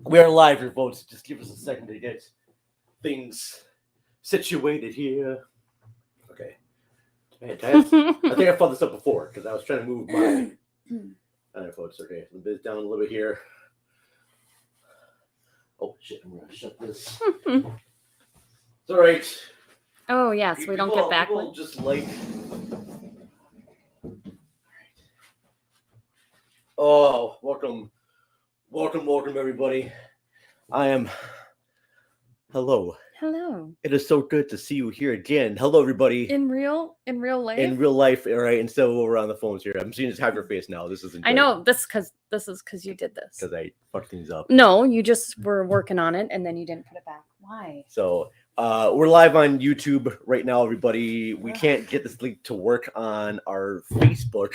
We are live here, folks. Just give us a second to get things situated here. Okay. Man, I think I fucked this up before because I was trying to move my. All right, folks. Okay, a bit down a little bit here. Oh shit! I'm gonna shut this. It's all right. Oh yes, we don't get backward. People just like. Oh, welcome, everybody. I am. Hello. Hello. It is so good to see you here again. Hello, everybody. In real life. In real life, all right. Instead of over on the phones here, I'm seeing just have your face now. This isn't. I know this is because you did this. Because I fucked things up. No, you just were working on it and then you didn't put it back. Why? So we're live on YouTube right now, everybody. We can't get this link to work on our Facebook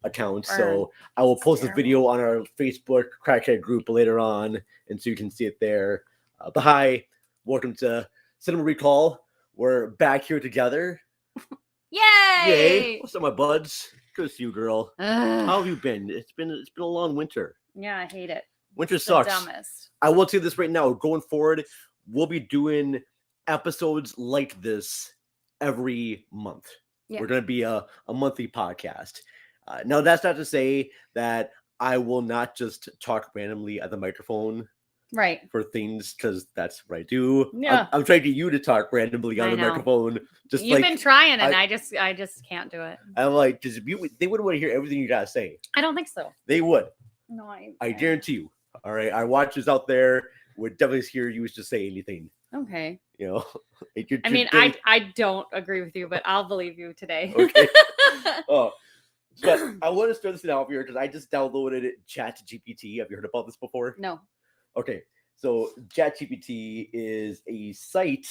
account, so I will post this video on our Facebook Crackhead group later on, and so you can see it there. But hi, welcome to Cinema Recall. We're back here together. Yay! What's up, my buds? Good to see you, girl. How have you been? It's been a long winter. Yeah, I hate it. Winter sucks. The dumbest. I will say this right now. Going forward, we'll be doing episodes like this every month. Yeah. We're going to be a monthly podcast. Now, that's not to say that I will not just talk randomly at the microphone. Right. For things, because that's what I do. Yeah. I'm trying to get you to talk randomly on the microphone. Just You've been trying, and I just can't do it. I'm like, because they wouldn't want to hear everything you got to say. I don't think so. They would. No, I guarantee you. All right. Our watchers out there would definitely hear you to say anything. Okay. You know, I don't agree with you, but I'll believe you today. Okay. But I want to start this out here because I just downloaded G.O.A.T.s. Have you heard about this before? No. Okay. So G.O.A.T.s is a site,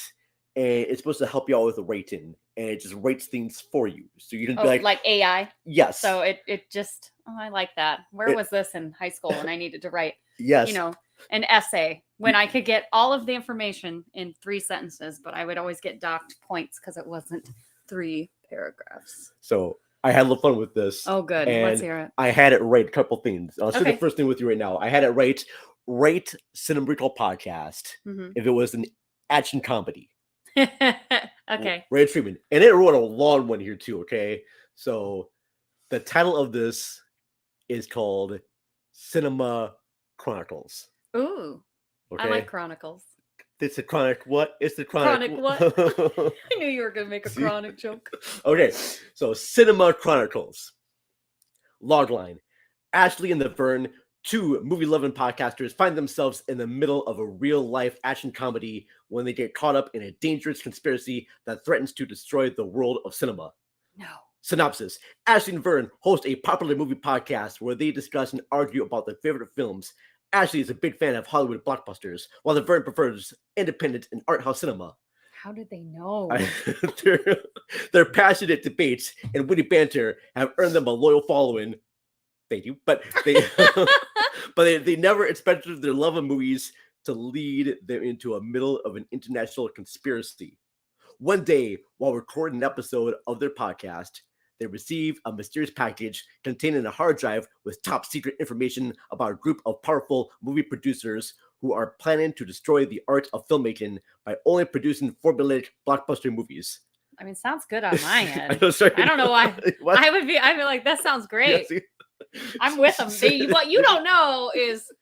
and it's supposed to help you out with writing, and it just writes things for you. So you can be like AI. Yes. So it just I like that. Where was this in high school when I needed to write? Yes. An essay when I could get all of the information in 3 sentences, but I would always get docked points because it wasn't 3 paragraphs. So I had a little fun with this. Oh, good. Let's hear it. I had it write a couple things. I'll say the first thing with you right now. I had it write Cinema Recall podcast if it was an action comedy. Okay. Right treatment. And it wrote a long one here too, okay? So the title of this is called Cinema Chronicles. Ooh. Okay. I like Chronicles. It's a chronic what? It's the chronic what? I knew you were going to make a chronic joke. Okay, so Cinema Chronicles. Logline. Ashley and Vern, 2 movie-loving podcasters, find themselves in the middle of a real-life action comedy when they get caught up in a dangerous conspiracy that threatens to destroy the world of cinema. No. Synopsis. Ashley and Vern host a popular movie podcast where they discuss and argue about their favorite films. Ashley is a big fan of Hollywood blockbusters, while Vern prefers independent and art house cinema. How did they know? Their passionate debates and witty banter have earned them a loyal following. Thank you. But they never expected their love of movies to lead them into a middle of an international conspiracy. One day, while recording an episode of their podcast, they receive a mysterious package containing a hard drive with top secret information about a group of powerful movie producers who are planning to destroy the art of filmmaking by only producing formulaic blockbuster movies. I mean, sounds good on my end. I don't know why. I'd be like, that sounds great. Yeah, I'm with them. What you don't know is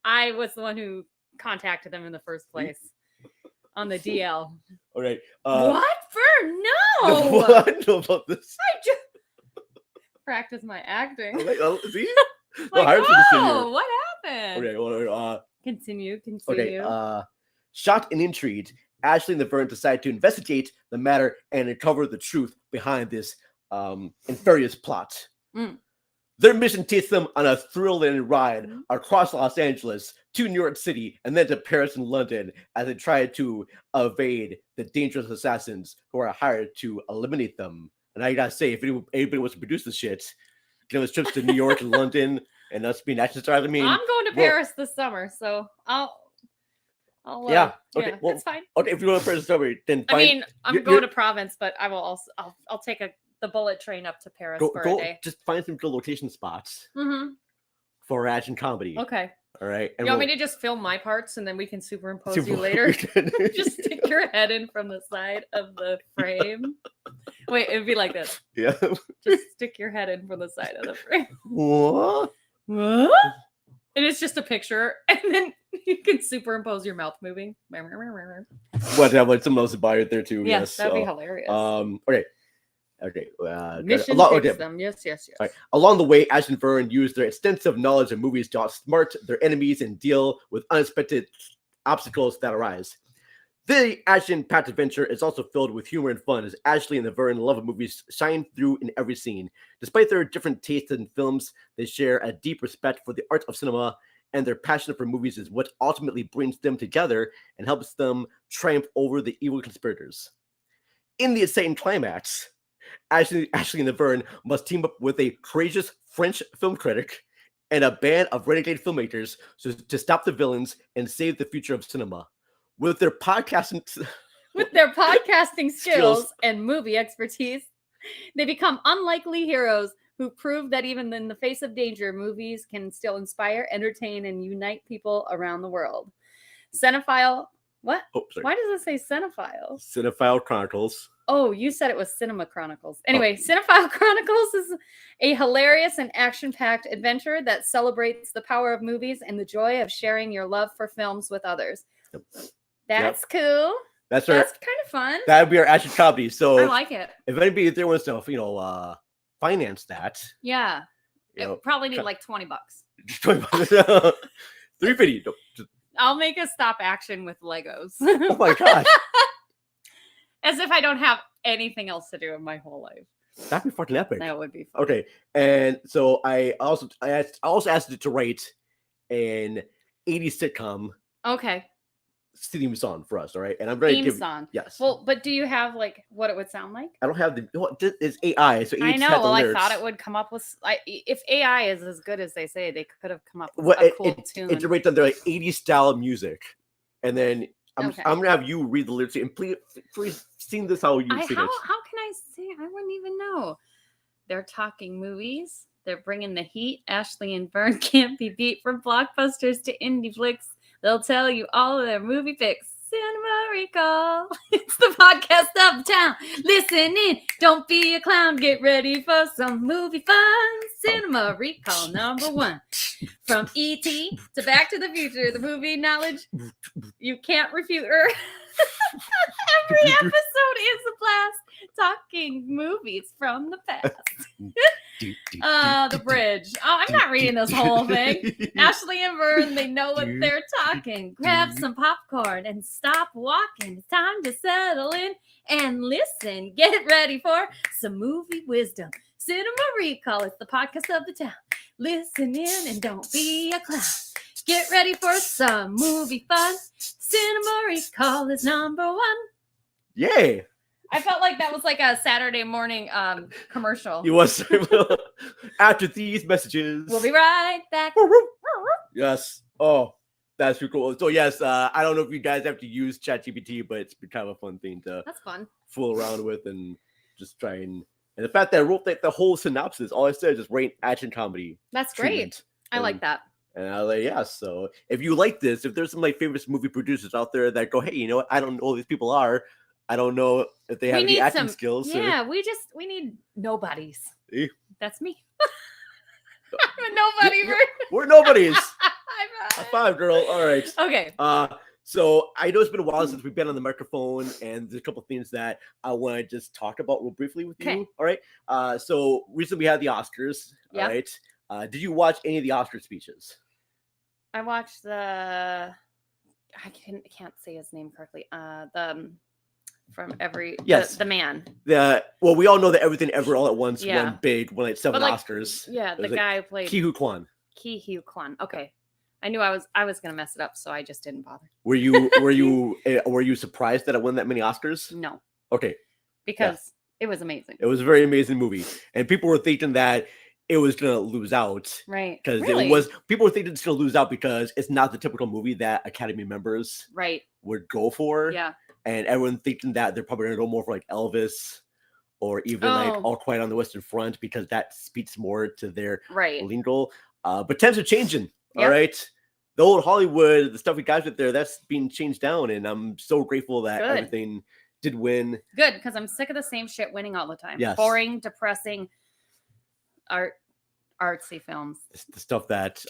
I was the one who contacted them in the first place on the DL. All right. What? Vern, no. What? I know about this. I just practice my acting. See? What happened? Okay. Continue. Okay. Shocked and intrigued, Ashley and Vern decide to investigate the matter and uncover the truth behind this nefarious plot. Their mission takes them on a thrilling ride across Los Angeles to New York City and then to Paris and London as they try to evade the dangerous assassins who are hired to eliminate them. And I gotta say, if anybody wants to produce this shit, those trips to New York and London and us being action stars. I mean, I'm going to Paris this summer, so I'll okay, well, it's fine. Okay, if you go to Paris this summer, then I'm going to Provence, but I will also I'll take the bullet train up to Paris for a day. Just find some good location spots for action comedy. Okay. All right. You want me to just film my parts and then we can superimpose you later? Just stick your head in from the side of the frame. Wait, it'd be like this. Yeah. Just stick your head in from the side of the frame. What? What? And it's just a picture, and then you can superimpose your mouth moving. What? Have like someone else to buy it there too? Yes, that'd be hilarious. Okay. Okay. Mission fix them. Yes. Right. Along the way, Ashley and Vern use their extensive knowledge of movies to outsmart their enemies and deal with unexpected obstacles that arise. The action-packed adventure is also filled with humor and fun, as Ashley and the Vern love of movies shine through in every scene. Despite their different tastes in films, they share a deep respect for the art of cinema, and their passion for movies is what ultimately brings them together and helps them triumph over the evil conspirators. In the exciting climax, Ashley and the Vern must team up with a courageous French film critic and a band of renegade filmmakers to stop the villains and save the future of cinema. With their podcasting skills and movie expertise, they become unlikely heroes who prove that even in the face of danger, movies can still inspire, entertain, and unite people around the world. Cinephile. What? Oh, sorry. Why does it say Cinephile? Cinephile Chronicles. Oh, you said it was Cinema Chronicles. Anyway, Cinephile Chronicles is a hilarious and action-packed adventure that celebrates the power of movies and the joy of sharing your love for films with others. Yep. That's cool. That's kind of fun. That'd be our action comedy. So I like it. If anybody there wants to, finance that. Yeah. It probably need like $20. $20. $3.50. I'll make a stop action with Legos. Oh my gosh. As if I don't have anything else to do in my whole life. That'd be fucking epic. That would be fun. Okay. And so I also asked it to write an 80s sitcom. Okay. Theme song for us, all right? And I'm going to give song. Yes. Well, but do you have like what it would sound like? I don't have it's AI, so I know. Well, I thought it would come up with if AI is as good as they say, they could have come up with a cool tune. It's right down there, like 80s style music, and then I'm gonna have you read the lyrics and please sing this how you sing it. How can I sing? I wouldn't even know. They're talking movies. They're bringing the heat. Ashley and Vern can't be beat from blockbusters to indie flicks. They'll tell you all of their movie picks. Cinema Recall. It's the podcast of the town. Listen in. Don't be a clown. Get ready for some movie fun. Cinema Recall #1. From E.T. to Back to the Future, the movie knowledge you can't refute her. Every episode is a blast. Talking movies from the past. The bridge. Oh, I'm not reading this whole thing. Ashley and Vern, they know what they're talking. Grab some popcorn and stop walking. It's time to settle in and listen. Get ready for some movie wisdom. Cinema Recall. It's the podcast of the town. Listen in and don't be a clown. Get ready for some movie fun. Cinema Recall is #1. Yay! I felt like that was like a Saturday morning commercial. It was. After these messages. We'll be right back. Yes. Oh, that's pretty cool. So yes, I don't know if you guys have to use ChatGPT, but it's been kind of a fun thing to fool around with and just try and the fact that I wrote the whole synopsis, all I said is just write action comedy. That's great. I like that. And I was like, yeah, so if you like this, if there's some like famous movie producers out there that go, hey, you know what? I don't know who these people are. I don't know if they have any acting skills. Yeah, we need nobodies. See? That's me. I'm a nobody. We're nobodies. High five, girl. All right. Okay. So I know it's been a while since we've been on the microphone, and there's a couple of things that I want to just talk about real briefly with you. All right. So recently we had the Oscars. All right. Did you watch any of the Oscar speeches? I watched the. I can't say his name correctly. From every the man. Well, we all know that Everything Ever All at Once won big, won like 7 Oscars. Yeah, the guy who played Ki-Hu Kwan. Okay. I knew I was gonna mess it up, so I just didn't bother. Were you surprised that it won that many Oscars? No. Okay. Because it was amazing. It was a very amazing movie, and people were thinking that it was gonna lose out, right? Because people were thinking it's gonna lose out because it's not the typical movie that Academy members would go for. Yeah. And everyone thinking that they're probably gonna go more for like Elvis, or even like All Quiet on the Western Front, because that speaks more to their lingo. But times are changing. All right. the old Hollywood, the stuff we got with there, that's being changed down, and I'm so grateful that Good. everything did win. Good, because I'm sick of the same shit winning all the time. Yes. Boring, depressing, artsy films. The stuff that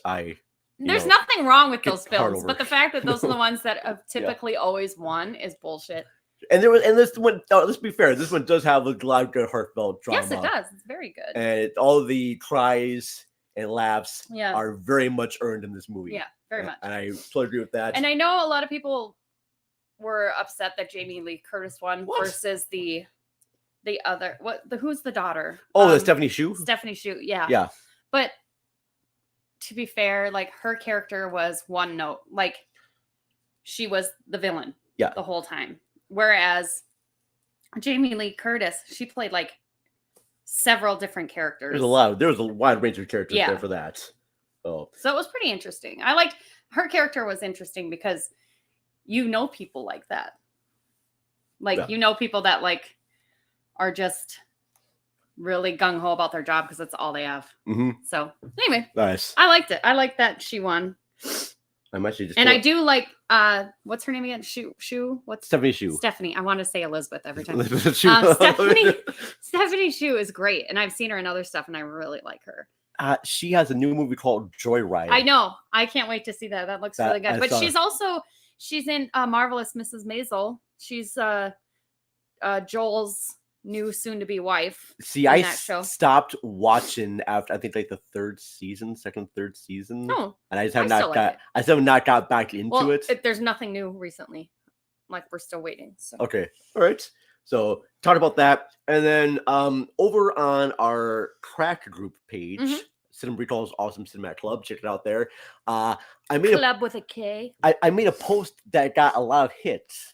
There's nothing wrong with those get hard films, over. but the fact that those are the ones that have typically always won is bullshit. And this one, let's be fair, this one does have a lot of good heartfelt drama. Yes, it does. It's very good. And all the cries and laughs Yeah. are very much earned in this movie. Yeah, very much. And I totally agree with that. And I know a lot of people were upset that Jamie Lee Curtis won versus the other. Who's the daughter? Oh, the Stephanie Hsu? Stephanie Hsu, yeah. Yeah. But to be fair, like her character was one note. Like she was the villain the whole time. Whereas Jamie Lee Curtis, she played like several different characters. There was a wide range of characters there for that. So it was pretty interesting. I liked her character was interesting because you know people like that. Like you know people that like are just really gung-ho about their job because that's all they have. Mm-hmm. So anyway, nice. I liked it. I like that she won. I'm actually just I do like what's her name again? What's Stephanie Hsu? Stephanie. I want to say Elizabeth every time. Stephanie Hsu is great, and I've seen her in other stuff, and I really like her. She has a new movie called Joyride. I know. I can't wait to see that. That looks really good. But she's in Marvelous Mrs. Maisel. She's Joel's new soon-to-be wife. See, I stopped watching after I think like the third season. Oh, and I just have not got back into it. There's nothing new recently. Like we're still waiting. So. Okay, all right. So talk about that, and then over on our crack group page, Cinema Recall's Awesome Cinematic Club. Check it out there. I made Club with a K. I made a post that got a lot of hits,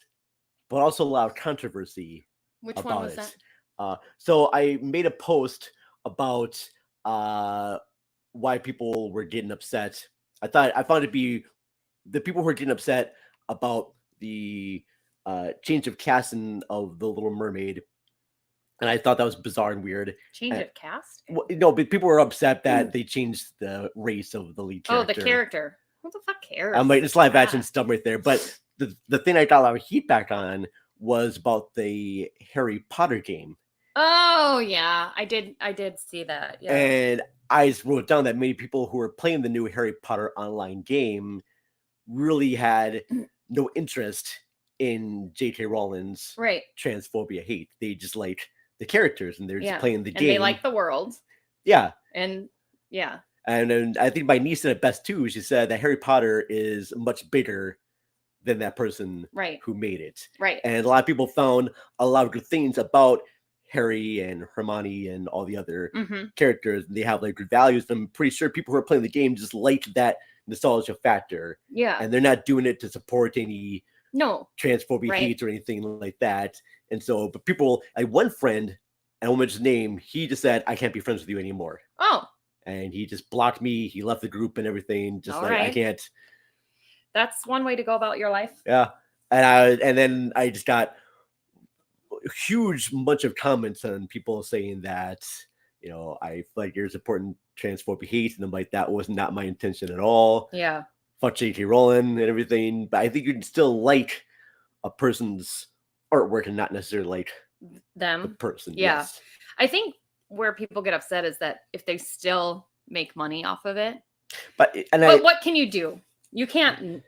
but also a lot of controversy. Which one was that? So I made a post about why people were getting upset. I found it to be the people who were getting upset about the change of casting of The Little Mermaid. And I thought that was bizarre and weird. Change of cast? No, but people were upset that they changed the race of the lead character. Oh, the character. Who the fuck cares? I'm like, it's live action stuff right there. But the thing I got a lot of heat back on was about the Harry Potter game. Oh yeah, I did see that. Yeah. And I wrote down that many people who were playing the new Harry Potter online game really had no interest in J.K. Rowling's transphobia hate. They just like the characters and they're just playing the game. And they like the world. Yeah. And yeah. And I think my niece said it best too. She said that Harry Potter is much bigger than that person who made it. Right. And a lot of people found a lot of good things about Harry and Hermione and all the other characters. They have like good values. I'm pretty sure people who are playing the game just like that nostalgia factor. Yeah. And they're not doing it to support any transphobia hate or anything like that. And so, but people, like one friend, I won't mention his name, he just said, I can't be friends with you anymore. Oh. And he just blocked me. He left the group and everything. Just I can't. That's one way to go about your life. Yeah. And then I just got a huge bunch of comments on people saying that, you know, I feel like you're supporting transphobic hate, and I'm like, that was not my intention at all. Yeah. Fuck J.K. Rowling and everything. But I think you can still like a person's artwork and not necessarily like them. The person. Yeah. Yes. I think where people get upset is that if they still make money off of it. But what can you do? You can't.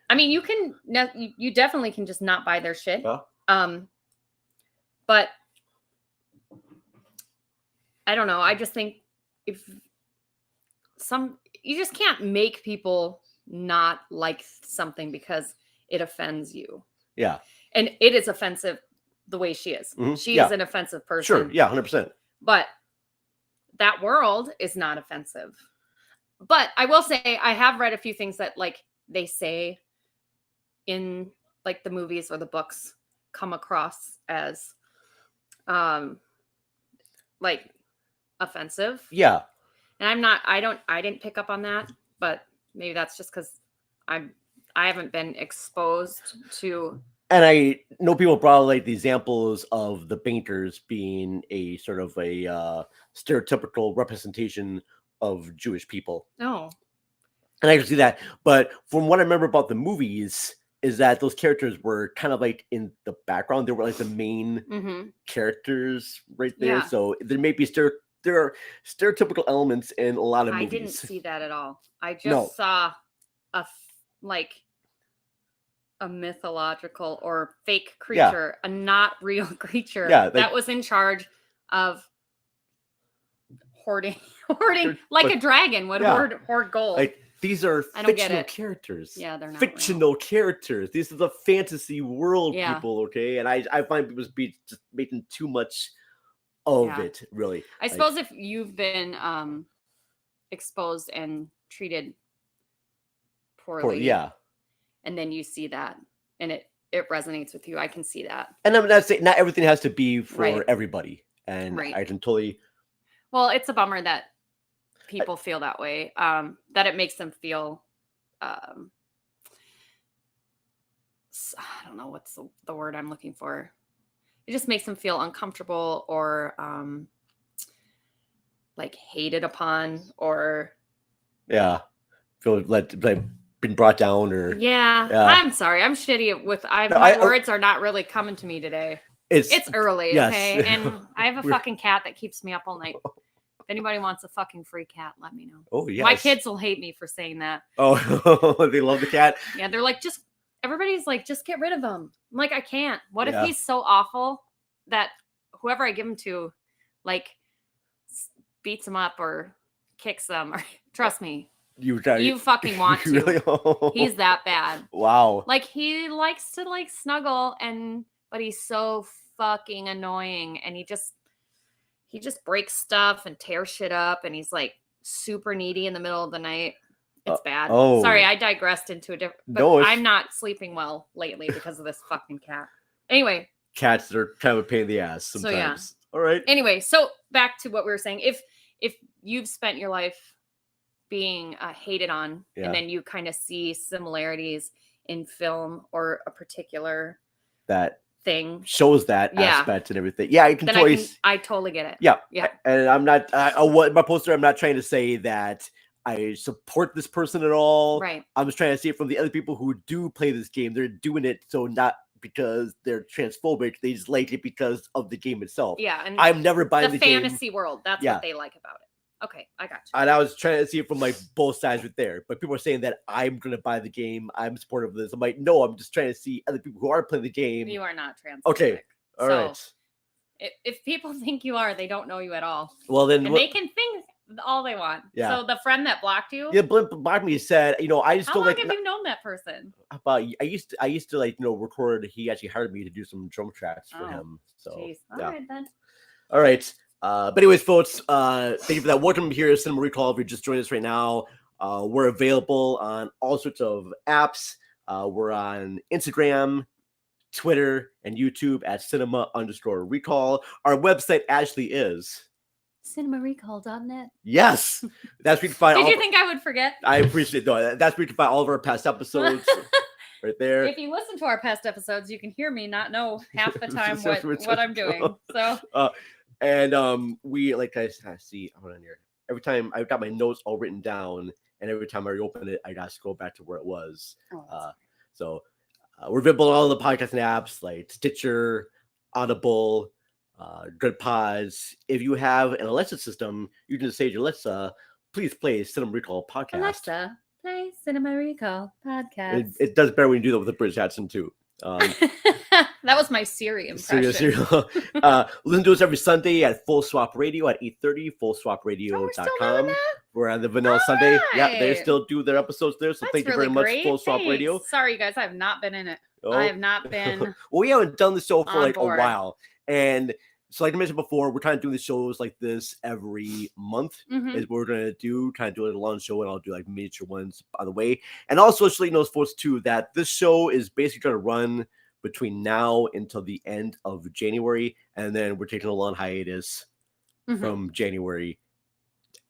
I mean, you definitely can just not buy their shit. Yeah. But I don't know. I just think you just can't make people not like something because it offends you. Yeah. And it is offensive the way she is. Mm-hmm. She is an offensive person. Sure. Yeah. 100%. But that world is not offensive. But I will say I have read a few things that like they say in like the movies or the books come across as like offensive. Yeah. And I didn't pick up on that, but maybe that's just because I haven't been exposed to. And I know people brought like the examples of the painters being a sort of a stereotypical representation of Jewish people. Oh. And I can see that. But from what I remember about the movies, is that those characters were kind of like in the background. They were like the main Mm-hmm. characters right there. Yeah. So there may be there are stereotypical elements in a lot of I movies. didn't see that at all. I just No. saw like a mythological or fake Yeah. creature, a not real creature Yeah, like- that was in charge of hoarding like but- a dragon would yeah. hoard gold. Like these are I don't get fictional it. characters. Yeah, they're not fictional characters. These are the fantasy world Yeah. people, okay? And I find people just making too much of Yeah. it, really. I suppose if you've been exposed and treated poorly, yeah. and then you see that and it resonates with you, I can see that. And I'm not saying not everything has to be for Right. everybody. And Right. I can totally. Well, it's a bummer that people feel that way. That it makes them feel. I don't know what's the word I'm looking for. It just makes them feel uncomfortable or like hated upon or. Yeah. Feel like been brought down or. Yeah. I'm sorry. I'm shitty with. My words are not really coming to me today. It's early, yes. okay? And I have a fucking cat that keeps me up all night. If anybody wants a fucking free cat, let me know. Oh, yes. My kids will hate me for saying that. Oh, they love the cat? Yeah, they're like, everybody's like, just get rid of him. I'm like, I can't. What Yeah. if he's so awful that whoever I give him to, like, beats him up or kicks them? Or trust me, you fucking want to. Really? He's that bad. Wow. Like, he likes to, like, snuggle, but he's so fucking annoying, and he just breaks stuff and tears shit up, and he's like super needy in the middle of the night. It's bad. oh. Sorry, I digressed into a different. But No, I'm not sleeping well lately because of this fucking cat. Anyway, cats are kind of a pain in the ass sometimes. So, yeah. All right. Anyway, so back to what we were saying. If you've spent your life being hated on, Yeah. and then you kind of see similarities in film or a particular That thing shows that Yeah. aspect and everything. Yeah, you can then totally. I totally get it. Yeah. Yeah. And I'm not. What my poster? I'm not trying to say that I support this person at all. Right. I'm just trying to see it from the other people who do play this game. They're doing it so not because they're transphobic. They just like it because of the game itself. Yeah. And I'm never buying the game. fantasy world. That's Yeah. what they like about it. Okay, I got you. And I was trying to see it from like both sides right there. But people are saying that I'm gonna buy the game. I'm supportive of this. I'm like, no, I'm just trying to see other people who are playing the game. You are not transphobic. Okay. All right. If people think you are, they don't know you at all. Well, then And they can think all they want. Yeah. So the friend that blocked you. Yeah, blocked me said, I just How don't long like. have you known that person? About I used to like record. He actually hired me to do some drum tracks for Oh, him. So Jeez. All yeah. right then. All right. But anyways, folks, thank you for that. Welcome here to Cinema Recall. If you're just joining us right now, we're available on all sorts of apps. We're on Instagram, Twitter, and YouTube at cinema_recall. Our website actually is cinemarecall.net. yes. That's where you can find. Did you think I would forget? I appreciate it. No, that's where you can find all of our past episodes. Right there. If you listen to our past episodes, you can hear me not know half the time what I'm doing. So and we like I see hold on here. Every time I've got my notes all written down, and every time I open it, I got to go back to where it was. So we're available on all the podcasting apps like Stitcher, Audible, Good Pods. If you have an Alexa system, you can just say to Alexa, please play Cinema Recall podcast. Alexa, play Cinema Recall podcast. It does better when you do that with a British accent too. That was my Siri impression. Listen to us every Sunday at Full Swap Radio at 8:30, fullswapradio.com. We're on the Vanilla Sunday. Yeah, they still do their episodes there. So thank you very much, Full Swap Radio. Sorry, you guys, I have not been in it. I have not been. Well, we haven't done the show for like board. a while. And so like I mentioned before, we're kind of doing the shows like this every month is what we're going to do, kind of do a long show, and I'll do like miniature ones on the way. And also just let you know, folks, too, that this show is basically going to run between now until the end of January. And then we're taking a long hiatus from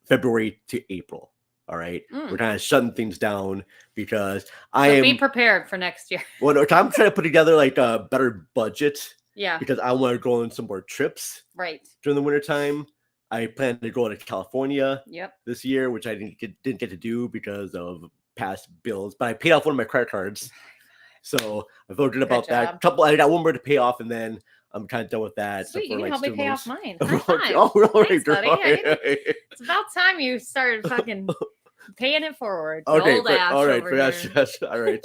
February to April. All right. We're kind of shutting things down because be prepared for next year. Well, I'm trying to put together like a better budget. Yeah. Because I want to go on some more trips. Right. During the wintertime. I plan to go to California this year, which I didn't get to do because of past bills, but I paid off one of my credit cards. So I felt good about that. job. I got one more to pay off, and then I'm kind of done with that. Sweet, you for, can help me student pay loans. off mine. High five. Oh, all right, Thanks, buddy. all right. It's about time you started fucking paying it forward. Okay, Old Ash all right, over here. yes, all right.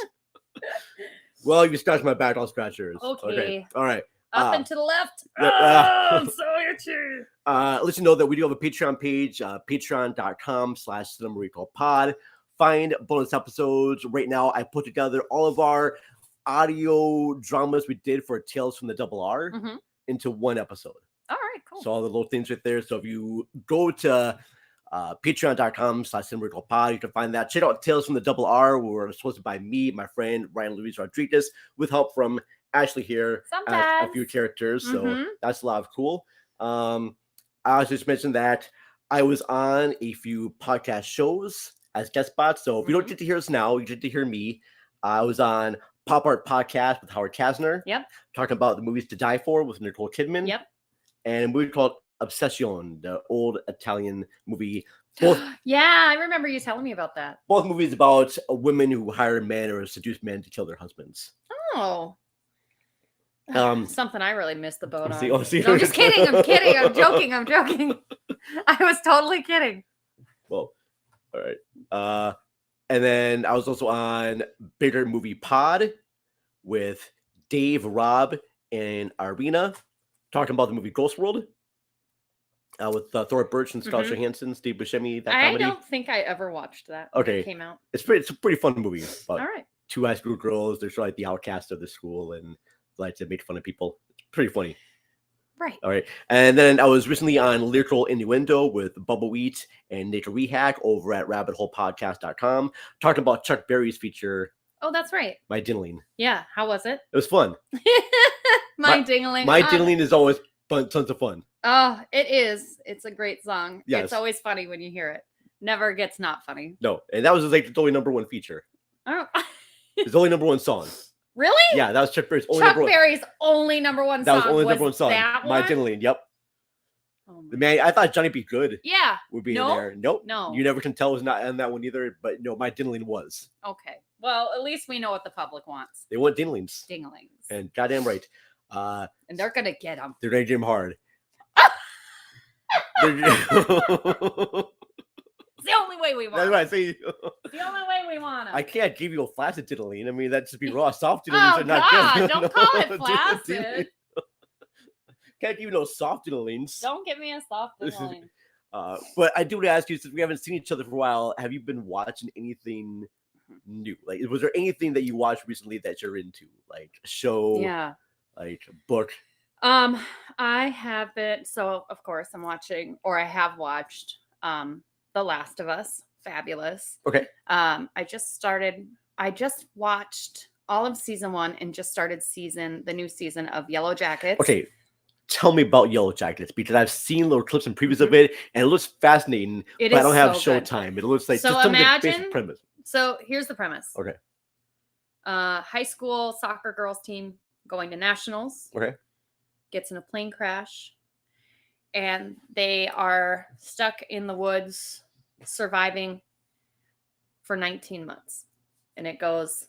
Well, you scratched my back, I'll scratch yours. Okay. All right. Up and to the left. Yeah, I'm so itchy. Let you know that we do have a Patreon page, patreon.com/cinemaricopod. Find bonus episodes. Right now, I put together all of our audio dramas we did for Tales from the Double R into one episode. All right, cool. So all the little things right there. So if you go to patreon.com/cinemaricopod, you can find that. Check out Tales from the Double R. We're hosted by me, my friend Ryan Luis Rodriguez, with help from Ashley here as a few characters. So that's a lot of cool. I also just mentioned that I was on a few podcast shows as guest spots. So if you don't get to hear us now, you get to hear me. I was on Pop Art Podcast with Howard Kasner. Yep. Talking about the movies to die for with Nicole Kidman. Yep. And a movie called Obsession, the old Italian movie. Both, yeah, I remember you telling me about that. Both movies about women who hire men or seduce men to kill their husbands. Oh. Something I really missed the boat on. See, No, I'm just kidding. I'm kidding. I'm joking. I was totally kidding. Well, all right. And then I was also on Bigger Movie Pod with Dave, Rob, and Arena, talking about the movie Ghost World with Thor Birch and Scarlett Johansson, Steve Buscemi. That comedy. I don't think I ever watched that. Okay, when it came out. It's a pretty fun movie. All right. Two high school girls. They're sort of like the outcast of the school and like to make fun of people. It's pretty funny. Right. All right. And then I was recently on Lyrical Innuendo with Bubba Wheat and Nature Rehack over at rabbithholepodcast.com, talking about Chuck Berry's feature. Oh, that's right. My Dingling. Yeah. How was it? It was fun. My Dingling. My Dingling is always fun, tons of fun. Oh, it is. It's a great song. Yes. It's always funny when you hear it. Never gets not funny. No. And that was like the only number one feature. Oh. It's only number one song. Really? Yeah, that was Chuck Berry's only number one. That was only number one song. That My one? Dingling, yep. Oh Man, I thought Johnny Be Good would be in there. Nope. No. You never can tell it was not on that one either, but no, My Dingling was. Okay. Well, at least we know what the public wants. They want dinglings. Dinglings. And goddamn right. And they're going to get them. They're going to get them hard. It's the only way we want. That's what I say. It's the only way we want them. I can't give you a flaccid diddling. I mean, that'd just be raw. Soft diddlings Oh, are not God. good. Don't call it flaccid. Can't give you no soft diddlings. Don't give me a soft diddling. But I do want to ask you, since we haven't seen each other for a while, have you been watching anything new? Like, was there anything that you watched recently that you're into? Like a show? Yeah. Like a book? I haven't. So, of course, I have watched The Last of Us. Fabulous. Okay. I just watched all of season 1 and just started the new season of Yellow Jackets. Okay. Tell me about Yellow Jackets, because I've seen little clips and previews of it, and it looks fascinating, but I don't have Showtime. It looks like so just some imagine, of the basic premise. So here's the premise. Okay. High school soccer girls team going to nationals. Okay. Gets in a plane crash, and they are stuck in the woods surviving for 19 months. And it goes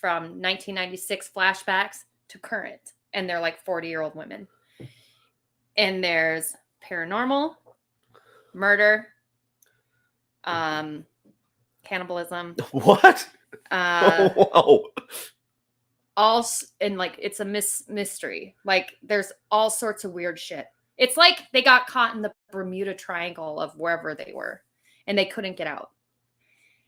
from 1996 flashbacks to current. And they're like 40-year-old women. And there's paranormal, murder, cannibalism. What? Wow. And like it's a mystery. Like there's all sorts of weird shit. It's like they got caught in the Bermuda Triangle of wherever they were, and they couldn't get out.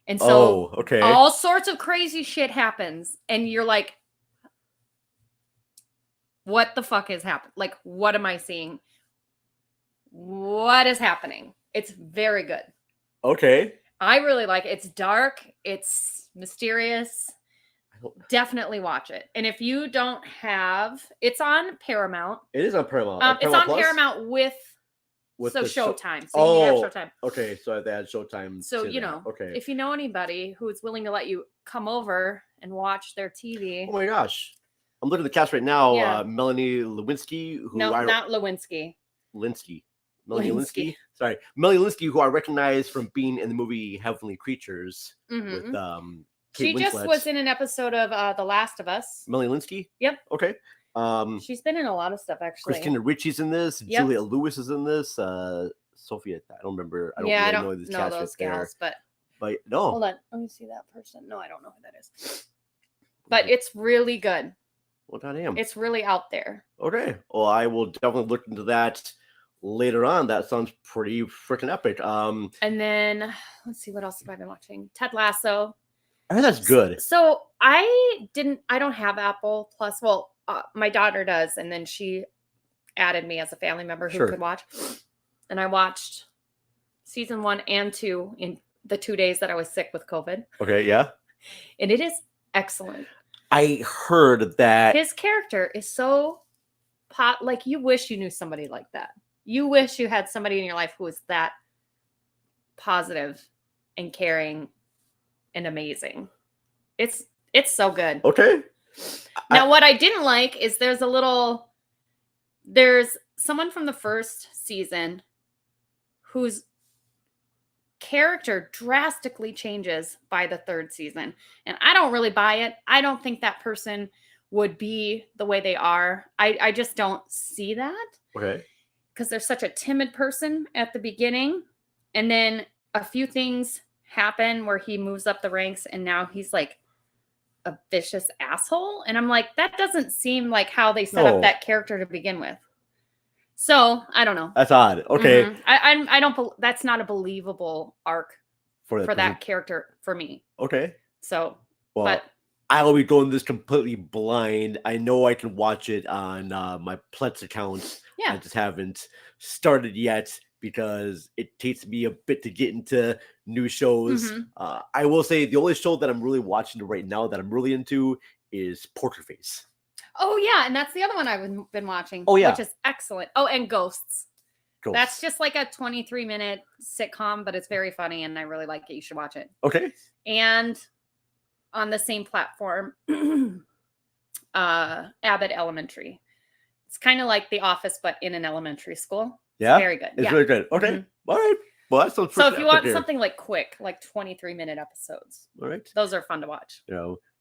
And so all sorts of crazy shit happens, and you're like, what the fuck is happening? Like, what am I seeing? What is happening? It's very good. Okay. I really like it. It's dark. It's mysterious. Definitely watch it. And if you don't have, it's on Paramount. It is on Paramount. It's on Paramount with Showtime. So you have Showtime. Okay. So they had Showtime. So, if you know anybody who's willing to let you come over and watch their TV. Oh my gosh. I'm looking at the cast right now. Yeah. Melanie Lewinsky. Not Lewinsky. Linsky. Linsky. Sorry, Melanie Linsky, who I recognize from being in the movie Heavenly Creatures with Kate She just Winslet. was in an episode of The Last of Us. Melanie Linsky? Yep. Okay. She's been in a lot of stuff, actually. Christina Ricci's in this. Yep. Julia Lewis is in this. Sophia, I don't remember. I don't know this cast those there. gals, but no. Hold on, let me see that person. No, I don't know who that is. But it's really good. Well, goddamn. It's really out there. Okay. Well, I will definitely look into that later on. That sounds pretty freaking epic. And then let's see, what else have I been watching? Ted Lasso. I heard that's good. So I don't have Apple Plus. Well, my daughter does, and then she added me as a family member who could watch. And I watched season 1 and 2 in the 2 days that I was sick with COVID. Okay, yeah. And it is excellent. I heard that his character is so like you wish you knew somebody like that. You wish you had somebody in your life who was that positive and caring and amazing. It's so good. Okay. Now, what I didn't like is there's someone from the first season whose character drastically changes by the third season. And I don't really buy it. I don't think that person would be the way they are. I just don't see that. Okay. Because they're such a timid person at the beginning. And then a few things happen where he moves up the ranks and now he's like a vicious asshole. And I'm like, that doesn't seem like how they set up that character to begin with. So I don't know. That's odd. Okay. I don't. That's not a believable arc for that character for me. Okay. So, well, but I will be going this completely blind. I know I can watch it on my Plex account. Yeah. I just haven't started yet because it takes me a bit to get into new shows. I will say the only show that I'm really watching right now that I'm really into is Poker Face. Oh, yeah. And that's the other one I've been watching. Oh, yeah. Which is excellent. Oh, and Ghosts. That's just like a 23-minute sitcom, but it's very funny and I really like it. You should watch it. Okay. And on the same platform, Abbott Elementary. It's kind of like The Office, but in an elementary school. Yeah. It's very good. It's really good. Okay. All right. Well, that sounds so if you want something like quick, like 23-minute episodes, all right, those are fun to watch.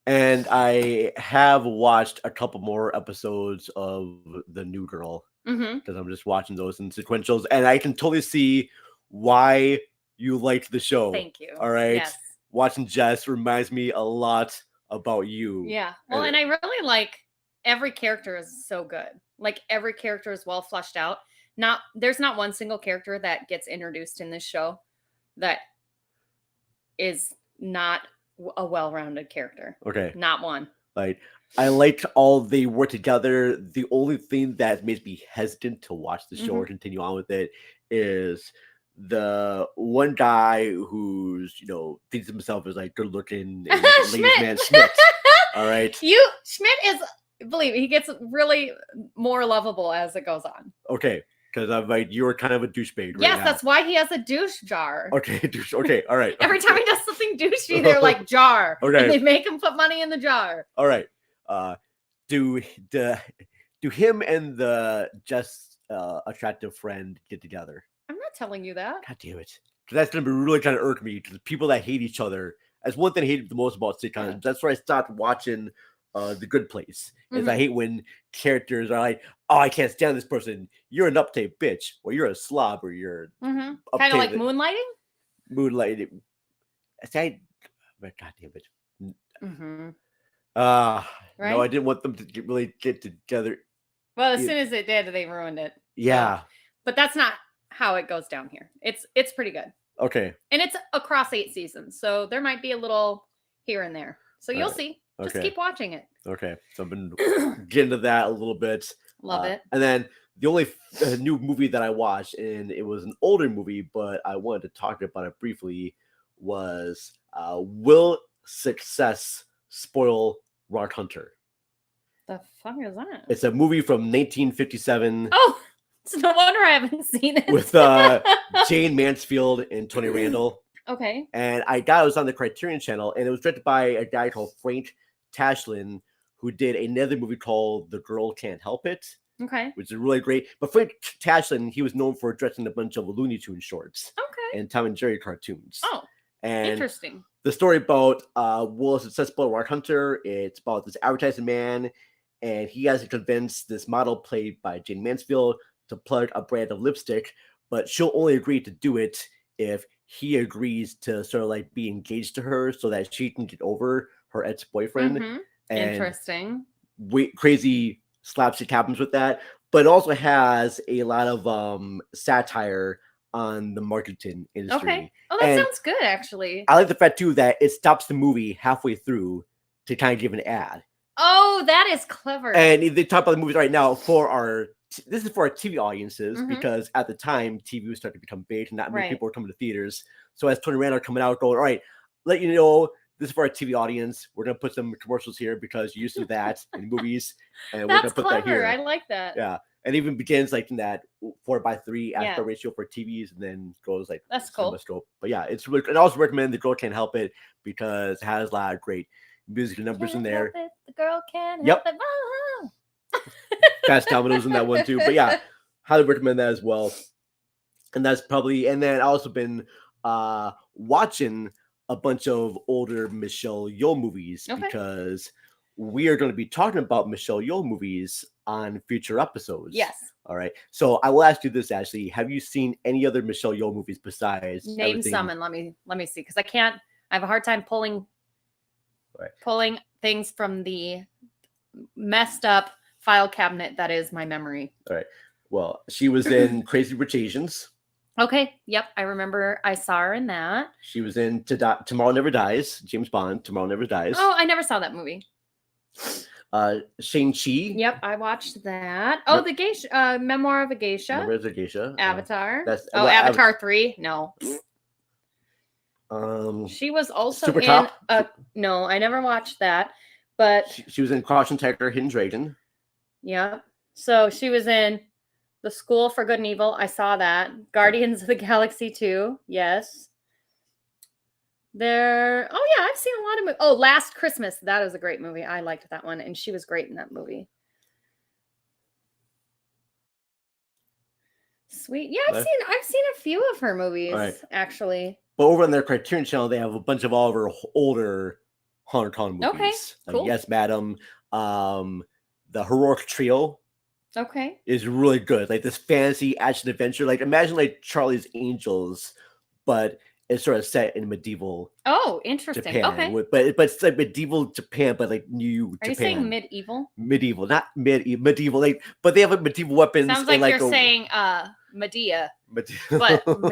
And I have watched a couple more episodes of The New Girl because I'm just watching those in sequentials, and I can totally see why you liked the show. Thank you. All right. Yes. Watching Jess reminds me a lot about you. Yeah. Well, and I really like every character is so good. Like every character is well fleshed out. There's not one single character that gets introduced in this show that is not a well-rounded character. Okay. Not one. Like I liked all they were together. The only thing that makes me hesitant to watch the show or continue on with it is the one guy who's, thinks of himself as like good looking and ladies man Schmidt. All right. Schmidt is, believe me, he gets really more lovable as it goes on. Okay. Because I'm like, you're kind of a douchebag. Yes, right that's why he has a douche jar. Okay, douche. Okay, all right. Every time he does something douchey, they're like jar. Okay. And they make him put money in the jar. All right. Do him and the just attractive friend get together? I'm not telling you that. God damn it. Because that's going to be really kind of irk me to the people that hate each other. That's one thing I hate the most about sitcoms. Yeah. That's why I stopped watching The Good Place. Is I hate when characters are like, oh, I can't stand this person. You're an uptight bitch. Well, you're a slob or you're kind of like moonlighting? Moonlighting. God damn it. Right? No, I didn't want them to really get together. Well, as soon as it did, they ruined it. Yeah. So, but that's not how it goes down here. It's pretty good. Okay. And it's across 8 seasons. So there might be a little here and there. So you'll see. Just keep watching it. Okay. So I've been getting to that a little bit. Love it. And then the only new movie that I watched, and it was an older movie, but I wanted to talk about it briefly, was Will Success Spoil Rock Hunter? The fuck is that? It's a movie from 1957. Oh, it's no wonder I haven't seen it. With Jane Mansfield and Tony Randall. Okay. And I got it was on the Criterion Channel, and it was directed by a guy called Frank Tashlin, who did another movie called The Girl Can't Help It. Okay. which is really great. But Frank Tashlin, he was known for dressing a bunch of Looney Tunes shorts Okay. and Tom and Jerry cartoons. Oh, and interesting. the story about Will, a successful rock hunter. It's about this advertising man, and he has to convince this model played by Jane Mansfield to plug a brand of lipstick, but she'll only agree to do it if he agrees to sort of like be engaged to her so that she can get over her ex-boyfriend. Mhm. And Interesting. crazy slapstick happens with that, but it also has a lot of satire on the marketing industry. Okay. Oh, that And sounds good, actually. I like the fact too that it stops the movie halfway through to kind of give an ad. Oh, that is clever. And they talk about the movies right now for our. This is for our TV audiences Mhm. because at the time TV was starting to become big and not many Right. people were coming to theaters. So as Tony Randall coming out, going, all right, let you know this is for our TV audience. We're gonna put some commercials here because you used to do that in movies, and we're gonna That's put that clever. here. I like that. Yeah, and even begins like in that 4:3 Yeah. aspect ratio for TVs, and then goes like That's cool. CinemaScope. But yeah, it's really. And I also recommend The Girl Can't Help It because it has a lot of great musical numbers in Can't there. help it, the girl can't Yep. help it. Oh. Fast Dominoes in that one too. But yeah, highly recommend that as well. And that's probably. And then I also been watching a bunch of older Michelle Yeoh movies Okay. because we are going to be talking about Michelle Yeoh movies on future episodes. Yes. All right. So I will ask you this, Ashley. Have you seen any other Michelle Yeoh movies besides Name everything? some and let me see, because I can't. I have a hard time pulling things from the messed up file cabinet that is my memory. All right. Well, she was in Crazy Rich Asians. Okay. Yep. I remember I saw her in that. She was in Tomorrow Never Dies. James Bond. Tomorrow Never Dies. Oh, I never saw that movie. Shang-Chi. Yep, I watched that. Oh, the geisha, Memoir of a Geisha. Remember the Geisha? Avatar. That's Avatar 3. No. She was also Super in Cop? no, I never watched that. But she was in Caution Tiger, Hidden Dragon. Yeah. So she was in The School for Good and Evil. I saw that. Guardians of the Galaxy 2. Yes. Oh yeah, I've seen a lot of movies. Oh, Last Christmas. That is a great movie. I liked that one, and she was great in that movie. Sweet. Yeah, I've seen a few of her movies, actually. But over on their Criterion channel, they have a bunch of all of her older Hong Kong movies. Okay, cool. Yes, Madam. The Heroic Trio. Okay. Is really good. Like this fantasy action adventure. Like imagine like Charlie's Angels, but it's sort of set in medieval. Oh, interesting. Japan, okay. But it's like medieval Japan, but like new Are Japan. you saying medieval? Medieval, not medieval. Like, but they have like medieval weapons. Sounds like you're saying Medea. But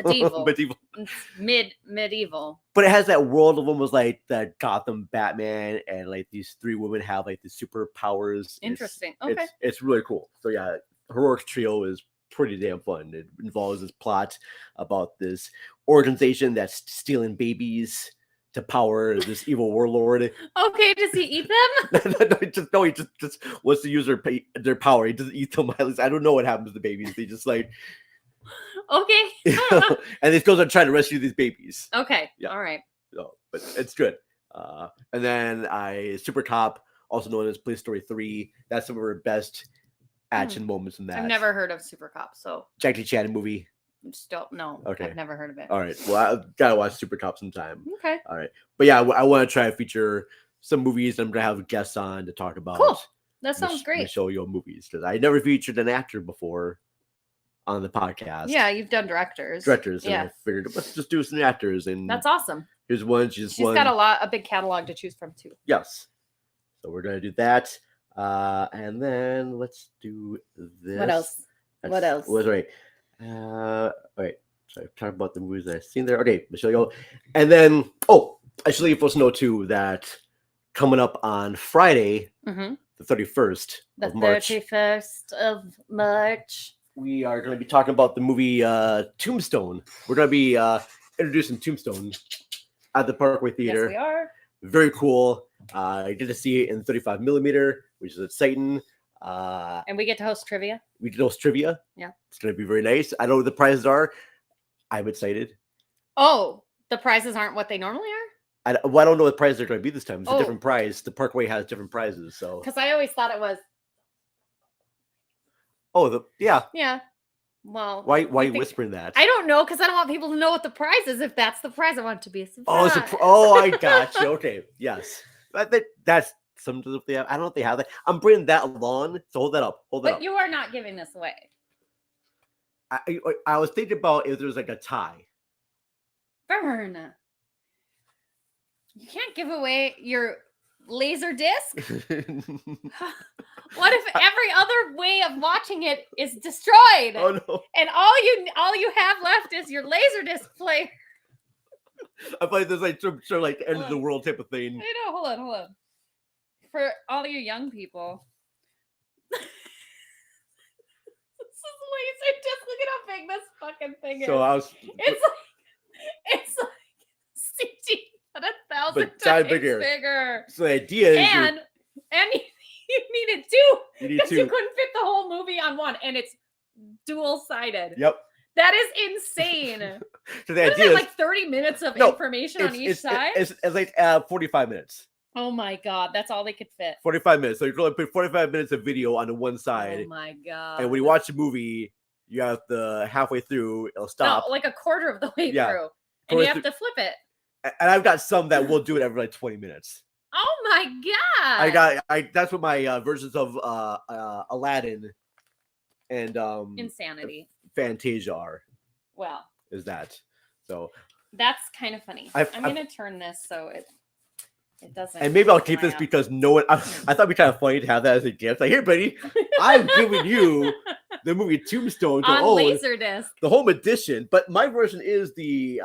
medieval. Medieval. Medieval. But it has that world of almost like the Gotham Batman, and like these three women have like the superpowers. Interesting. Okay. It's really cool. So yeah, Heroic Trio is pretty damn fun. It involves this plot about this organization that's stealing babies to power this evil warlord. Okay, does he eat them? no, he just wants to use their power. He doesn't eat them. I don't know what happens to the babies. They just like okay. and he goes on trying to rescue these babies. Okay. Yeah. All right. So, but it's good. And then Super Cop, also known as Police Story 3. That's some of her best action moments in that. I've never heard of Super Cop, so Jackie Chan movie. Still no. Okay. I've never heard of it. All right. Well, I gotta watch Super Cop sometime. Okay. All right. But yeah, I want to try to feature some movies. I'm gonna have guests on to talk about. Cool. That sounds great. Michelle Yeoh movies because I never featured an actor before on the podcast. Yeah, you've done directors. And I figured let's just do some actors, and that's awesome. Here's one. She's got a big catalog to choose from too. Yes. So we're gonna do that, and then let's do this. What else? What else? Was right. All right. So talk about the movies that I've seen there. Okay, Michelle Yeoh, and then I should let you folks know too that coming up on Friday, the 31st of March. The 31st of March. We are going to be talking about the movie Tombstone. We're going to be introducing Tombstone at the Parkway Theater. Yes, we are. Very cool. I get to see it in 35 millimeter, which is exciting. And we get to host trivia. We did host trivia. Yeah. It's going to be very nice. I know what the prizes are. I'm excited. Oh, the prizes aren't what they normally are? I don't know what prizes are going to be this time. It's a different prize. The Parkway has different prizes. So because I always thought it was. Oh, yeah. Yeah. Well, Why you are you think- whispering that? I don't know because I don't want people to know what the prize is. If that's the prize, I want it to be a surprise. I got you. Okay, yes. I think that's something if they have. I don't know if they have that. I'm bringing that along. So hold that up. Hold that But up. you are not giving this away. I was thinking about if there's like a tie. Vern, you can't give away your laser disc. What if every other way of watching it is destroyed? Oh no! And all you have left is your laser disc player. I thought there's like some sort of like end of the world type of thing. I know. Hold on. For all you young people, this is laser disc. Look at how big this fucking thing So is. I was. It's like CG, but 1,000 But times giant bigger. bigger. So the idea is And you needed two you need because you two. couldn't fit the whole movie on one, and it's dual-sided. Yep. That is insane. So the What is idea it, is like 30 minutes of No, information on each side? It's like 45 minutes. Oh my god, that's all they could fit. 45 minutes. So you can only put 45 minutes of video on the one side. Oh my god. And when you watch the movie, you have to halfway through, it'll stop. No, like a quarter of the way Yeah. through. And you have to flip it. And I've got some that will do it every like 20 minutes. Oh my god. That's what my versions of Aladdin and Insanity. Fantasia are. Well, Is that. So that's kind of funny. I'm going to turn this so it doesn't. and maybe I'll keep this fly because no one I thought it'd be kind of funny to have that as a gift. Like, here, buddy, I'm giving you the movie Tombstone to on own Laserdisc. the home edition, but my version is the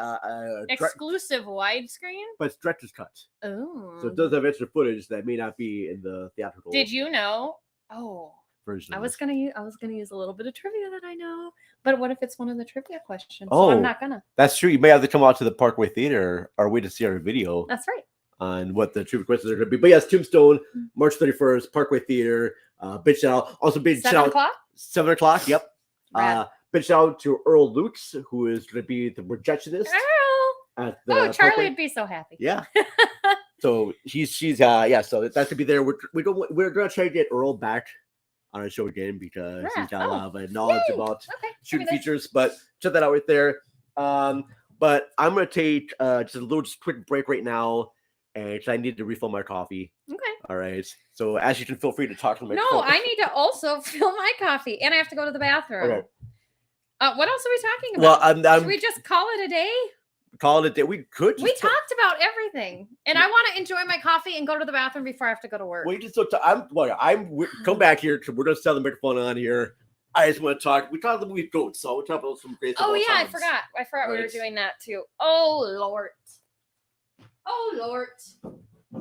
Exclusive widescreen. but it's director's cut. Oh. So it does have extra footage that may not be in the theatrical Did you know? Oh. version. I was gonna use a little bit of trivia that I know, but what if it's one of the trivia questions? Oh. So I'm not gonna. That's true. You may have to come out to the Parkway Theater or wait to see our video That's right. on what the trivia questions are going to be. But yes, Tombstone, March 31st, Parkway Theater. Big shout out. Also, big 7 shout out. o'clock. 7 o'clock. Yep. Rad. Big shout out to Earl Lutz, who is going to be the projectionist Earl. at the Oh, Charlie Parkway. would be so happy. Yeah. So she's so that's to be there. We're gonna try to get Earl back on our show again because he's got a lot of knowledge Yay. about Okay. shooting maybe features. But check that out right there. But I'm gonna take just a little quick break right now, and I need to refill my coffee. Okay. All right. So as you can feel free to talk to my No, I need to also fill my coffee, and I have to go to the bathroom. Okay. What else are we talking Well, about? I'm Should we just call it a day? calling it that we could. We talked about everything, and I want to enjoy my coffee and go to the bathroom before I have to go to work. We just come back here because we're gonna sell the microphone on here. I just want to talk. We talked about the movie G.O.A.T.s, so we'll talk about some great stuff. Oh all yeah, I times. forgot. We were Right. doing that too. Oh Lord. Oh Lord. All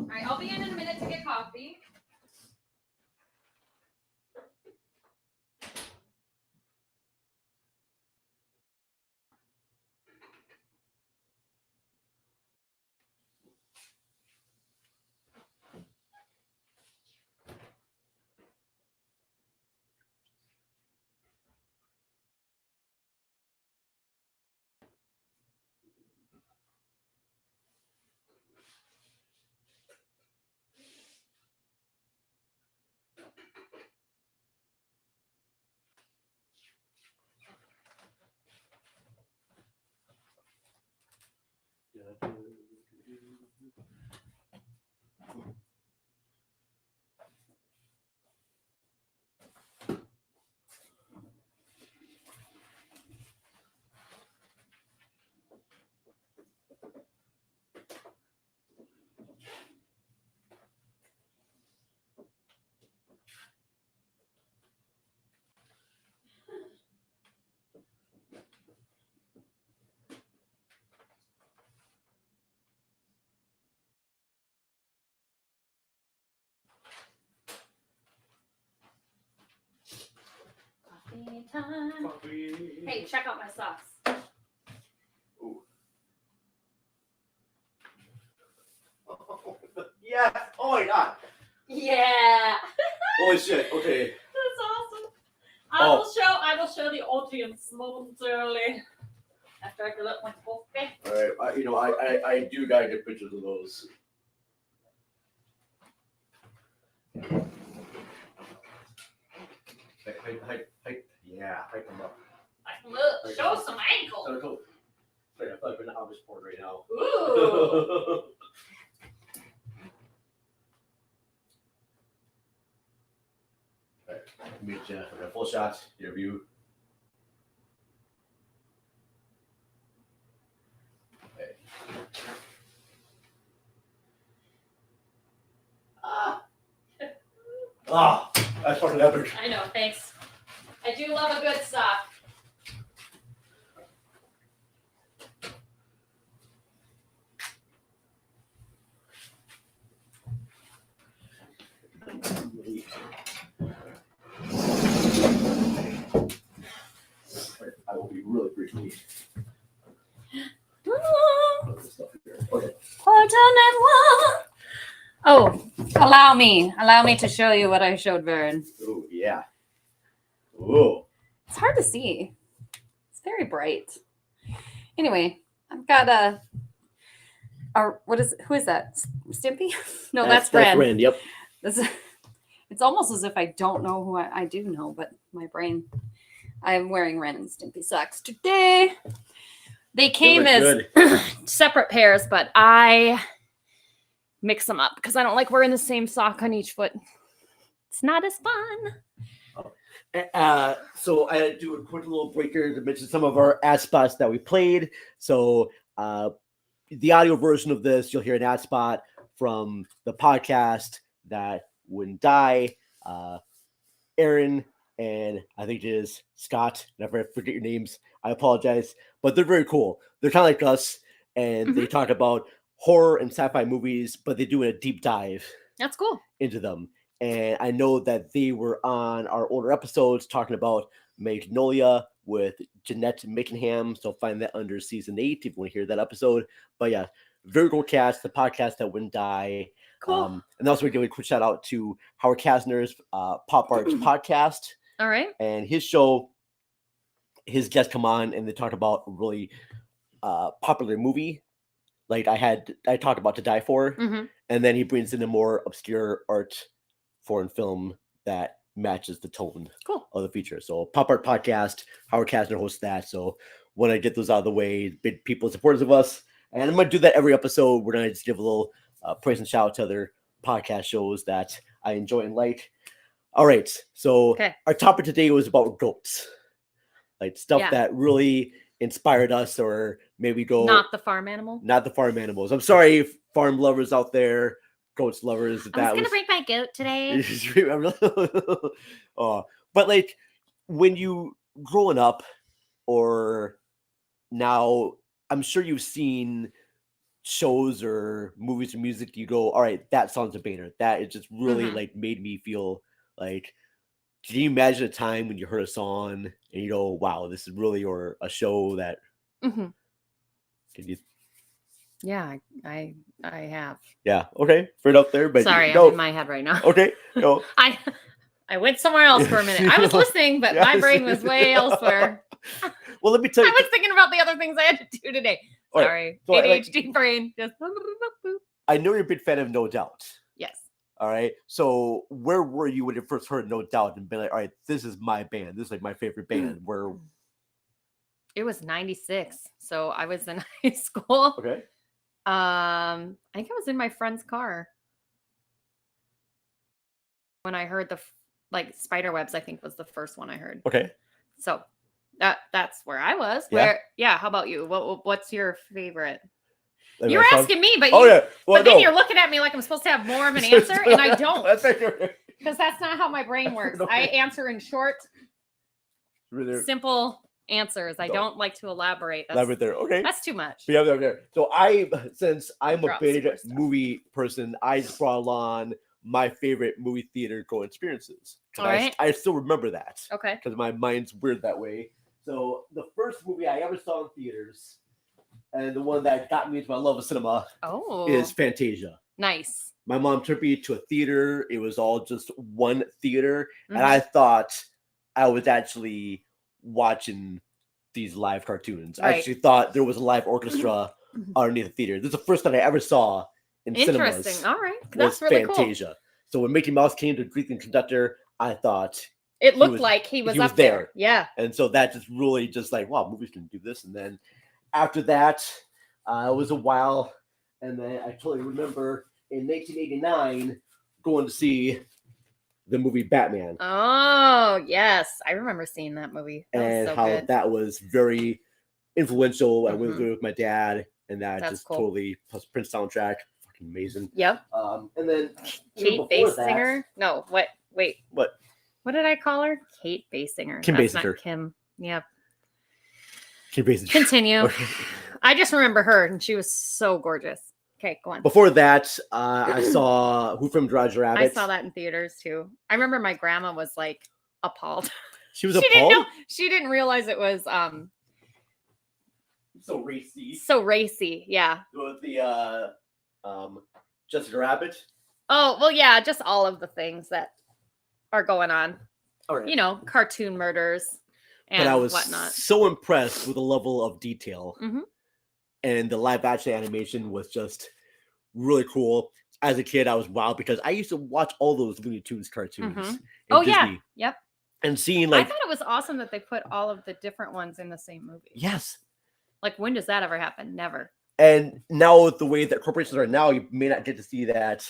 right, I'll be in a minute to get coffee. Coffee time. Hey, check out my socks. Ooh. Yes. Oh my god. Yeah. Holy shit. Okay. That's awesome. Oh. I will show the audience momentarily after I fill up my coffee. All right. I do gotta get pictures of those. Hey. Yeah, hype them up. Look, show some ankle. So cool. Sorry, I feel like we're in the Amish sport right now. Ooh. Alright, meet you. Okay, full shot. Your view. Okay. Ah, that's fucking epic. I know, thanks. I do love a good sock. I will be really briefly. Okay. Oh, allow me to show you what I showed Vern. Oh yeah. Oh. It's hard to see. It's very bright. Anyway, I've got who is that? Stimpy? No, that's Ren. Ren. Yep. It's almost as if I don't know who I do know, but my brain. I'm wearing Ren and Stimpy socks today. They came as separate pairs, but I mix them up because I don't like wearing the same sock on each foot. It's not as fun. So I do a quick little breaker to mention some of our ad spots that we played. So the audio version of this, you'll hear an ad spot from the podcast that wouldn't die. Aaron and I think it is Scott. And if I forget your names, I apologize. But they're very cool. They're kind of like us, and they talk about horror and sci-fi movies, but they do a deep dive. That's cool. Into them. And I know that they were on our older episodes talking about Magnolia with Jeanette Mickenham. So find that under season 8 if you want to hear that episode. But yeah, very cool cast, the podcast that wouldn't die. Cool. And also we give a quick shout out to Howard Kasner's Pop Arts podcast. All right. And his show, his guests come on and they talk about a really popular movie. Like I talked about To Die For. And then he brings in a more obscure art foreign film that matches the tone of the feature. So Pop Art Podcast, Howard Kasner hosts that. So when I get those out of the way, big people supporters of us. And I'm going to do that every episode. We're going to just give a little praise and shout out to other podcast shows that I enjoy and like. All right. So our topic today was about goats. Like stuff that really inspired us, or maybe go... Not the farm animal? Not the farm animals. I'm sorry, farm lovers out there. Goats lovers. I was going to bring my goat today. But like when you growing up, or now, I'm sure you've seen shows or movies or music. You go, all right, that song's a banger. That it just really like made me feel like. Can you imagine a time when you heard a song and you go, wow, this is really, or a show that? Can you? Yeah, I have. Yeah. Okay. Fair enough there. But sorry, I'm in my head right now. Okay. No. I went somewhere else for a minute. I was listening, but my brain was way elsewhere. Well, let me tell you. I was thinking about the other things I had to do today. Sorry. So ADHD brain. Just. I know you're a big fan of No Doubt. Yes. All right. So where were you when you first heard No Doubt and been like, all right, this is my band. This is like my favorite band. Where? It was 96. So I was in high school. Okay. I think I was in my friend's car when I heard Spiderwebs. I think was the first one I heard. Okay. So that's where I was. Yeah. How about you? What's your favorite? Like you were asking me, but then you're looking at me like I'm supposed to have more of an answer, and I don't. Because that's not how my brain works. I answer in short, simple answers. I don't like to elaborate. Elaborate there. Okay. That's too much. Yeah, okay. So since I'm a big movie person, I just brought along my favorite movie theater go experiences. All right. I still remember that. Okay. Because my mind's weird that way. So the first movie I ever saw in theaters, and the one that got me into my love of cinema, is Fantasia. Nice. My mom took me to a theater. It was all just one theater. And I thought I was actually watching these live cartoons. I actually thought there was a live orchestra underneath the theater. This is the first time I ever saw in cinemas. Interesting. All right. That's was really Fantasia. cool. So when Mickey Mouse came to greet the conductor, I thought It looked like he was up there. Yeah. And so that just really just like, wow, movies can do this. And then after that, it was a while. And then I totally remember in 1989 going to see the movie Batman. Oh, yes. I remember seeing that movie. That and was so how good. that was very influential. I went through with my dad, and that That's just cool. totally, plus Prince soundtrack, fucking amazing. Yep. And then Kate Basinger. No, what? Wait. What? What did I call her? Kate Basinger. Kim That's Basinger. not Kim. Yep. Kim Basinger. Continue. Okay. I just remember her, and she was so gorgeous. Okay, go on. Before that, I saw Who Framed Roger Rabbit. I saw that in theaters too. I remember my grandma was like appalled. She was appalled? She didn't realize it was so racy. So racy, yeah. With the Jessica Rabbit. Oh, well, yeah, just all of the things that are going on. All right. You know, cartoon murders and but I was whatnot. So impressed with the level of detail. And the live action animation was just really cool. As a kid, I was wild because I used to watch all those Looney Tunes cartoons. Oh, Disney. yeah. Yep. And seeing I thought it was awesome that they put all of the different ones in the same movie. Yes. Like, when does that ever happen? Never. And now with the way that corporations are now, you may not get to see that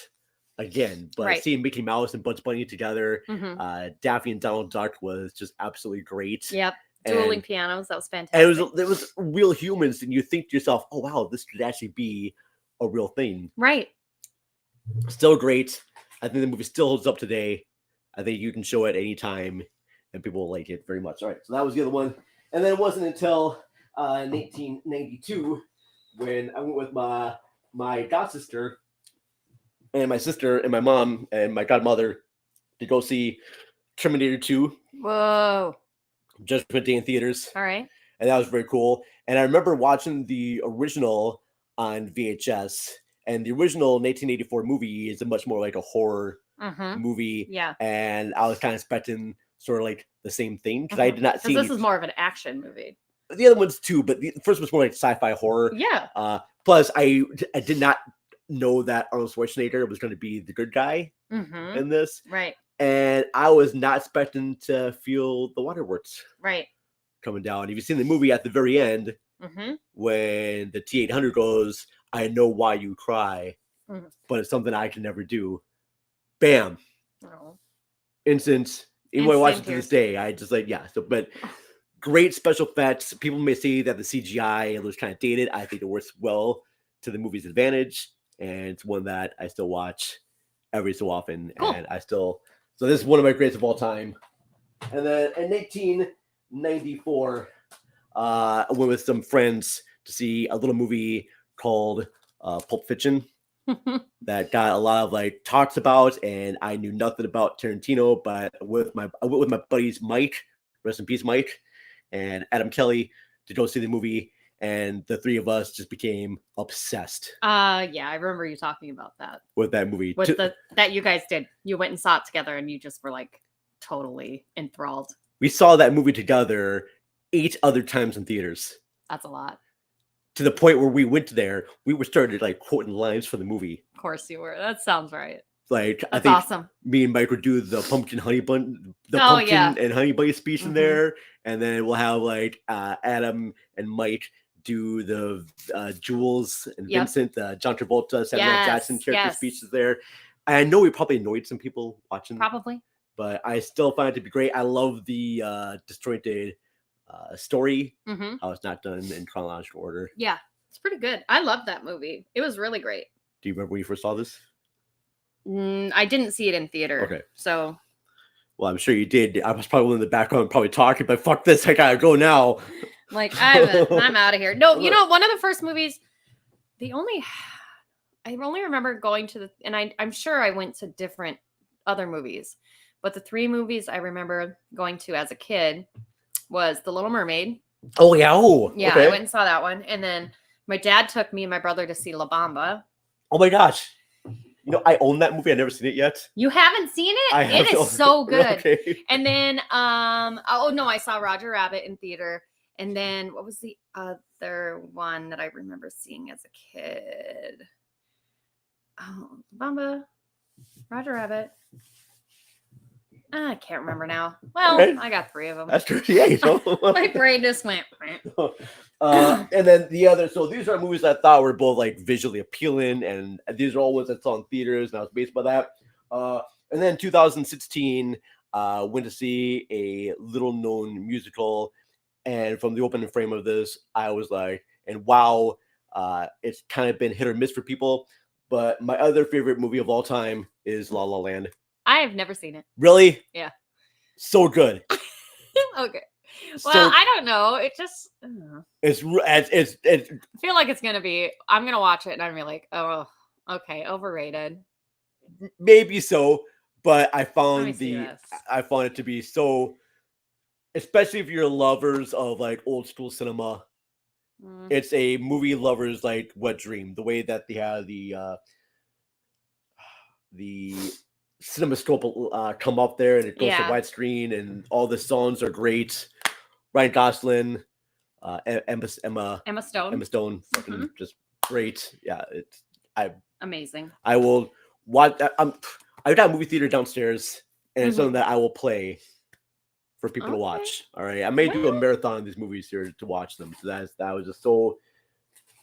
again. But seeing Mickey Mouse and Bugs Bunny together, Daffy and Donald Duck was just absolutely great. Yep. Dueling pianos. That was fantastic. And it was real humans. And you think to yourself, oh, wow, this could actually be a real thing. Right. Still great. I think the movie still holds up today. I think you can show it anytime and people will like it very much. All right. So that was the other one. And then it wasn't until 1992 when I went with my god sister and my sister and my mom and my godmother to go see Terminator 2. Whoa. Judgment Day in theaters. All right. And that was very cool. And I remember watching the original on VHS. And the original 1984 movie is a much more like a horror movie. Yeah. And I was kind of expecting sort of like the same thing because I did not see. This is more of an action movie. The other ones too, but the first was more like sci-fi horror. Yeah. Plus, I did not know that Arnold Schwarzenegger was going to be the good guy in this. Right. And I was not expecting to feel the waterworks. Right. Coming down. If you've seen the movie at the very end, when the T-800 goes, I know why you cry, but it's something I can never do. Bam. Oh. Instant. Even when I watch it to this day, I just like, yeah. So, but great special effects. People may say that the CGI looks kind of dated. I think it works well to the movie's advantage. And it's one that I still watch every so often. Cool. And so this is one of my greatest of all time. And then in 1994, I went with some friends to see a little movie called Pulp Fiction that got a lot of like talks about, and I knew nothing about Tarantino, but I went with my buddies Mike, rest in peace Mike, and Adam Kelly to go see the movie, and the three of us just became obsessed. Yeah, I remember you talking about that. With that movie. That you guys did. You went and saw it together and you just were like totally enthralled. We saw that movie together 8 other times in theaters. That's a lot. To the point where we went there, we were started like quoting lines for the movie. Of course you were. That sounds right. Like that's I think awesome. Me and Mike would do the pumpkin honey bun, and honey bunny speech in there, and then we'll have like Adam and Mike do the Jules and Vincent, John Travolta, Samuel Jackson character speeches there. I know we probably annoyed some people watching, probably, but I still find it to be great. I love the disjointed story. How it's not done in chronological order. Yeah, it's pretty good. I love that movie. It was really great. Do you remember when you first saw this? I didn't see it in theater. Okay. So. Well, I'm sure you did. I was probably in the background probably talking, but fuck this. I gotta go now. Like, I'm out of here. No, you know, one of the first movies, I only remember going to and I'm sure I went to different other movies, but the 3 movies I remember going to as a kid was The Little Mermaid. Oh, yeah. Oh, yeah. Okay. I went and saw that one. And then my dad took me and my brother to see La Bamba. Oh my gosh. You know, I own that movie. I've never seen it yet. You haven't seen it? It is so good. Okay. And then, I saw Roger Rabbit in theater. And then what was the other one that I remember seeing as a kid? Oh, Bamba, Roger Rabbit. I can't remember now. Well, Okay. I got 3 of them. That's true. Yeah, you know. My brain just went. And then the other, so these are movies I thought were both like visually appealing, and these are all ones I saw in theaters, and I was based by that. And then 2016, went to see a little known musical, and from the opening frame of this, I was like, and wow, it's kind of been hit or miss for people, but my other favorite movie of all time is La La Land. I have never seen it. Really? Yeah. So good. Okay. So Well, I don't know. It just. I don't know. it's I feel like it's gonna be. I'm gonna watch it and I'm gonna be like, oh, okay, overrated. maybe so, but I Let me found see this. I found it to be so, especially if you're lovers of like old school cinema. Mm. It's a movie lovers like wet dream. The way that they have the CinemaScope come up there and it goes to Yeah. widescreen, and all the songs are great. Ryan Gosling, Emma Emma Stone. fucking just great. Yeah, it's Amazing. I will watch. I've got a movie theater downstairs, and it's Mhm. something that I will play for people to Okay. watch. All right, I may do a Well- marathon of these movies here to watch them. So that was just so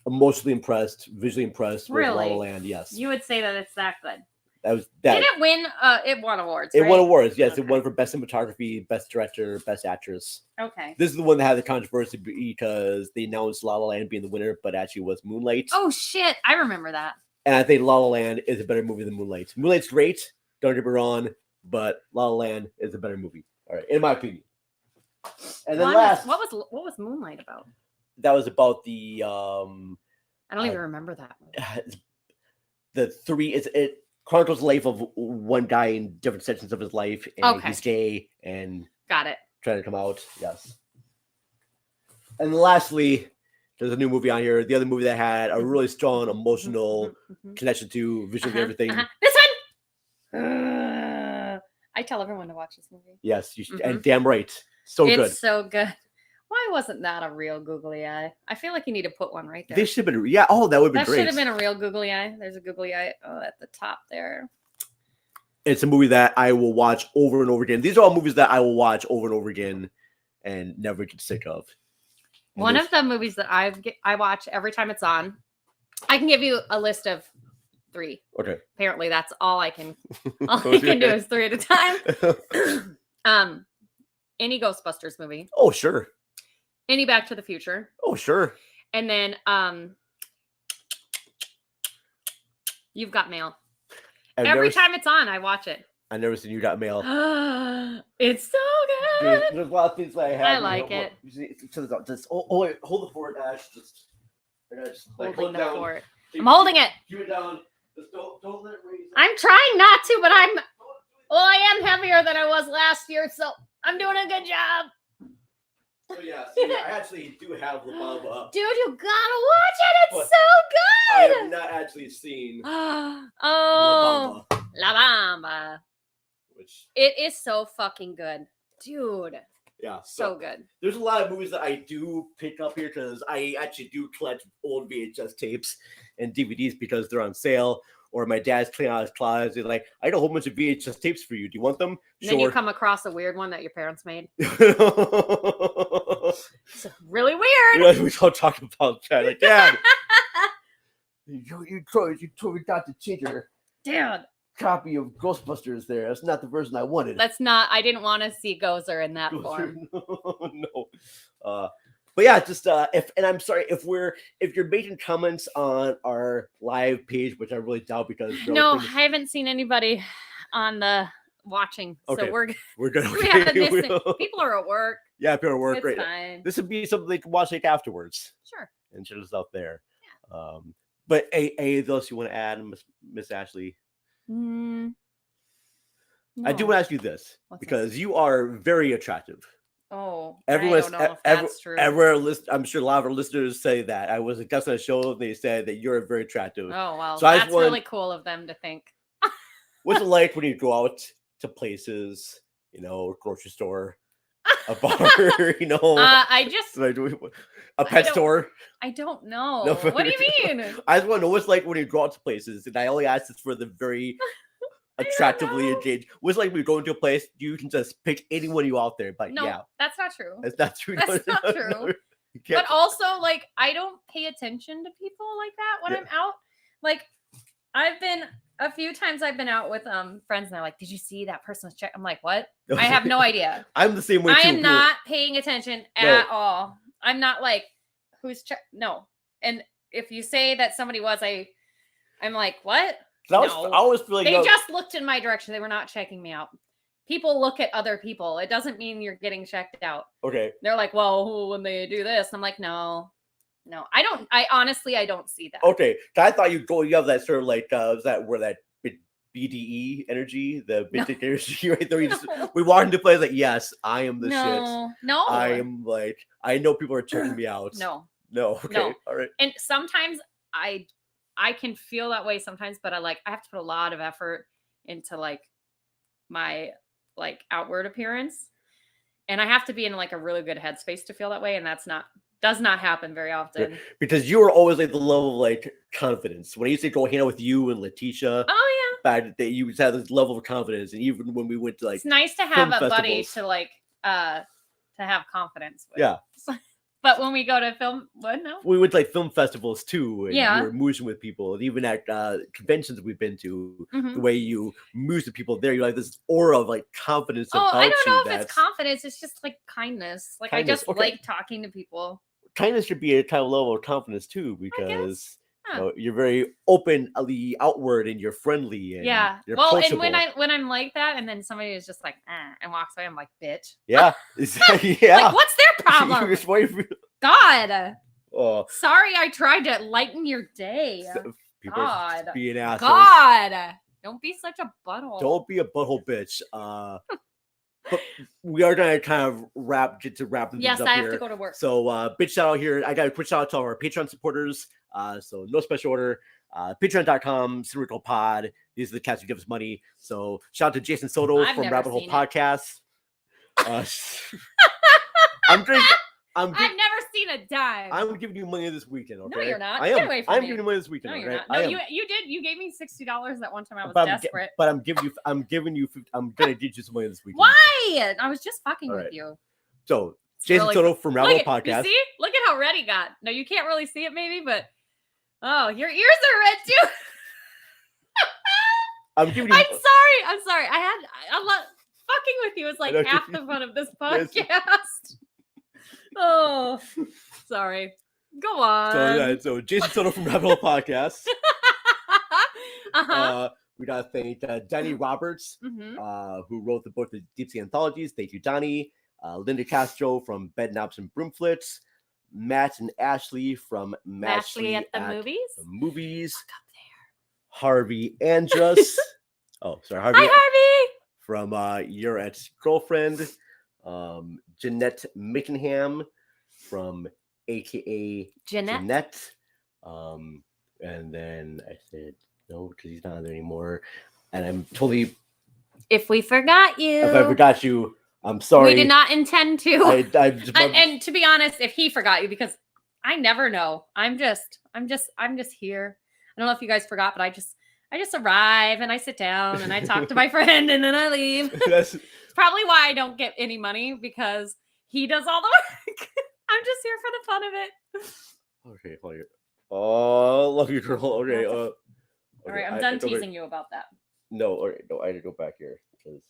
emotionally impressed, visually impressed with La La Really? Land. Yes, You would say that it's that good. that was Did that. it win? It won awards. It right? won awards. Yes, Okay. it won for best cinematography, best director, best actress. Okay. This is the one that had the controversy because they announced La La Land being the winner, but actually was Moonlight. Oh shit! I remember that. And I think La La Land is a better movie than Moonlight. Moonlight's great, don't get me wrong, but La La Land is a better movie. All right, in my opinion. And then last, what was Moonlight about? that was about the I don't even remember that movie. it chronicles the life of one guy in different sections of his life, and Okay. he's gay and Got it. trying to come out. Yes. And lastly, there's a new movie on here. The other movie that had a really strong emotional connection to visually everything. This one. I tell everyone to watch this movie. Yes, you should, and damn right, so It's good. so good. Why wasn't that a real googly eye? I feel like you need to put one right there. They should have been, yeah. Oh, that would have been That great. should have been a real googly eye. There's a googly eye at the top there. It's a movie that I will watch over and over again. These are all movies that I will watch over and over again and never get sick of. And One of the movies that I watch every time it's on. I can give you a list of 3. Okay. Apparently, that's all I can. All I can do is 3 at a time. Any Ghostbusters movie, Oh, sure. any Back to the Future, Oh, sure. and then You've Got Mail. Every time it's on, I watch it. I've never seen You Got Mail. It's so good. There's a lot of things that I have. I like it. Just wait, hold the fort, Ash. I gotta just Holding hold it the down. fort. I'm holding it. Keep it down. Just don't let it raise. I'm trying not to, but I am heavier than I was last year, so I'm doing a good job. So yeah, see, I actually do have La Bamba. Dude, you gotta watch it. It's But so I good. have not actually seen Oh, La Bamba, La Bamba. which It is so fucking good. Dude, yeah, so good. there's a lot of movies that I do pick up here because I actually do collect old VHS tapes and DVDs because they're on sale. Or my dad's cleaning out his closet. He's like, I got a whole bunch of VHS tapes for you. Do you want them? And then you come across a weird one that your parents made. Sure. It's really weird. We don't talk about that. Like, Dad, you told me not to change your Dude, copy of Ghostbusters there. That's not the version I wanted. I didn't want to see Gozer in that form. No. But yeah, just and I'm sorry if you're making comments on our live page, which I really doubt because No, I haven't seen anybody on the watching. Okay. So we're good. we haven't missed it. People are at work. Yeah, people are at work. It's Great. fine. This would be something they can watch like afterwards Sure. and share us out there. Yeah. But anything else you want to add, Miss Ashley? I do want to ask you this because you are very attractive. Oh, Everyone's, I don't know if that's true. I'm sure a lot of our listeners say that. I was a guest on a show and they said that you're very attractive. Oh, well, So I that's just wanted- really cool of them to think. What's it like when you go out to places, grocery store, a bar, I just, a pet store? I don't know. No, What do you mean? I just want to know what's like when you go out to places. And I only ask this for the very attractively know. engaged. Was like we go into a place, you can just pick anyone you out there. But No, yeah, that's not true. that's not true. That's No, not no, true. no. You can't- But also, like, I don't pay attention to people like that when Yeah. I'm out. Like, a few times I've been out with friends and they're like, "Did you see that person was check?" I'm like, "What?" I have no idea. I'm the same way too. I am People- not paying attention at all. I'm not like, who's check? No. And if you say that somebody was, I'm like, what? 'cause No. I always feel like They just looked in my direction. They were not checking me out. People look at other people. It doesn't mean you're getting checked out. okay. They're like, well, when they do this, I'm like, no, I don't. I honestly, I don't see that. Okay, I thought you have that sort of like is that where that BDE energy, the basic energy right there. We walk into place like, yes, I am the shit. No, I am like, I know people are checking me out. no. Okay, No. all right. And sometimes I can feel that way sometimes, but I have to put a lot of effort into like my like outward appearance, and I have to be in like a really good headspace to feel that way, and does not happen very often. Because you were always like the level of like confidence. When I used to go hang out with you and Letitia, Oh back in the day, you just had this level of confidence, and even when we went to yeah, like, it's nice to have film a buddy festivals. to like to have confidence with. Yeah. But when we go to film, what no? we went to like film festivals too, and Yeah. we were moosing with people, and even at conventions we've been to, Mhm. the way you moose with people there, you like this aura of like confidence Oh, about I don't know you. if it's That's confidence. It's just like kindness. Like Kindness, I just okay. like talking to people. kindness should be a kind of level of confidence too, because Huh. you're very openly outward and you're friendly and Yeah. you're Well, approachable. and when I'm like that, and then somebody is just like and walks away, I'm like, bitch. Yeah, exactly. Yeah. Like, what's their problem? You're just waiting for- God. oh, Sorry, I tried to lighten your day. people are God. being assholes. God. Don't be such a butthole. Don't be a butthole bitch. But we are gonna kind of get to wrap things Yes, up I here. have to go to work. So bitch shout out here. I got a quick shout out to our Patreon supporters. So no special order. Patreon.com/Pod. These are the cats who give us money. So shout out to Jason Soto I've from never Rabbit Hole seen it. Podcast. I've never seen a dime. I'm giving you money this weekend. Okay? No, you're not. I am. Get away from I'm me. giving you money this weekend. No, you're okay? not. No, I am. you did. You gave me $60 that one time. I was But desperate. but I'm giving you. I'm gonna get you some money this weekend. Why? I was just fucking All with right. you. So It's Jason really Soto from Rabbit Look Hole at, you Podcast. see? Look at how red he got. No, you can't really see it, maybe, but oh, your ears are red too. I'm giving you. I'm sorry. I love fucking with you. Is like know. half the fun of this Yes. podcast. Oh, sorry. Go on. So Jason Soto from Rabbit Hole Podcast. Uh-huh. We gotta thank Danny Roberts, Mhm. who wrote the book The Deep Sea Anthologies. Thank you, Donnie. Linda Castro from Bed Knobs and Broomflits. Matt and Ashley from Ashley at the movies. the Movies. Look up there. Harvey Andrus. Oh, sorry, Harvey. Hi, Harvey. From Your Ex-Girlfriend. Jeanette Mickenham from AKA Jeanette. And then I said no because he's not there anymore. And I'm totally. If we forgot you, If I forgot you, I'm sorry. we did not intend to. I and to be honest, if he forgot you, because I never know. I'm just here. I don't know if you guys forgot, but I just arrive and I sit down and I talk to my friend and then I leave. That's It's probably why I don't get any money, because he does all the work. I'm just here for the fun of it. okay. Hold on. Oh, love you, girl. Okay. All right, I'm done teasing you about that. No, all right, no, I had to go back here because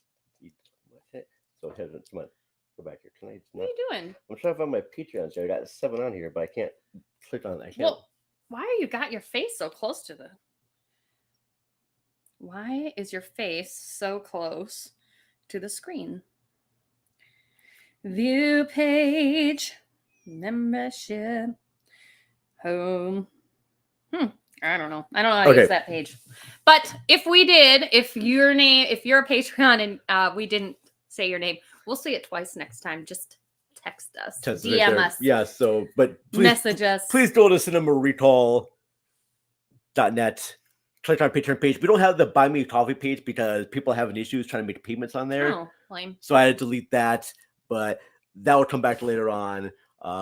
so come on, go back here. Can I? What are you doing? I'm trying to find my Patreon. So I got 7 on here, but I can't click on it. I can't. Well, why are you got your face so close to the? Why is your face so close to the screen? View page, membership, home. I don't know. I don't know how to use that page. But if you're a Patreon and we didn't say your name, we'll say it twice next time. Just text us, DM us. Yeah. So, but please, Message us. Please go to cinemarecall.net. Click on our Patreon page. We don't have the Buy Me a Coffee page because people are having issues trying to make payments on there. Oh, lame. So I had to delete that, but that will come back later on.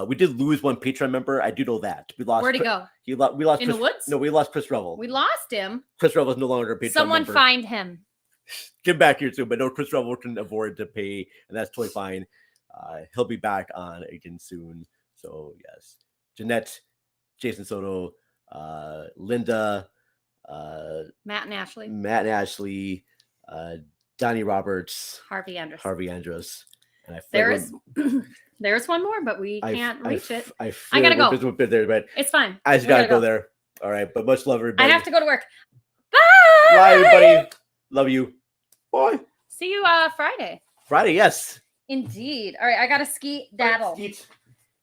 We did lose one Patreon member. I do know that. We lost. Where'd he go? We lost In Chris, the woods? No, we lost Chris Revel. We lost him. Chris Revel is no longer a Patreon Someone member. find him. get back here soon. But no, Chris Revel can afford to pay, and that's totally fine. He'll be back on again soon. So yes, Jeanette, Jason Soto, Linda, Matt and Ashley, Donnie Roberts, Harvey Andrus. And I there's one more, but we can't reach it. I gotta go. There, but It's fine. I just gotta go there. All right, but much love, everybody. I have to go to work. Bye, everybody. Love you. Bye. See you Friday. Friday, yes. Indeed. All right, I got a skeet daddle. Skeet.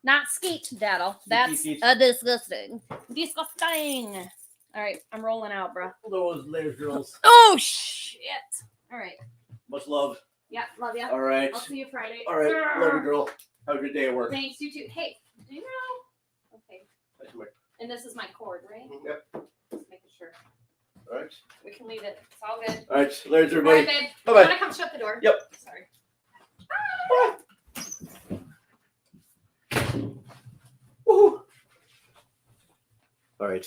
Not skeet daddle. That's disgusting. Disgusting. All right, I'm rolling out, bro. Those layers, girls. Oh, shit. All right. Much love. Yeah, love you. All right. I'll see you Friday. All right. Love you, girl. Have a good day at work. Thanks, you too. Hey, do you know? Okay. And this is my cord, right? Yep. Just making sure. All right. We can leave it. It's all good. All right. Later, everybody. All right, babe. Bye-bye. You want to come shut the door? Yep. Sorry. Woohoo. All right.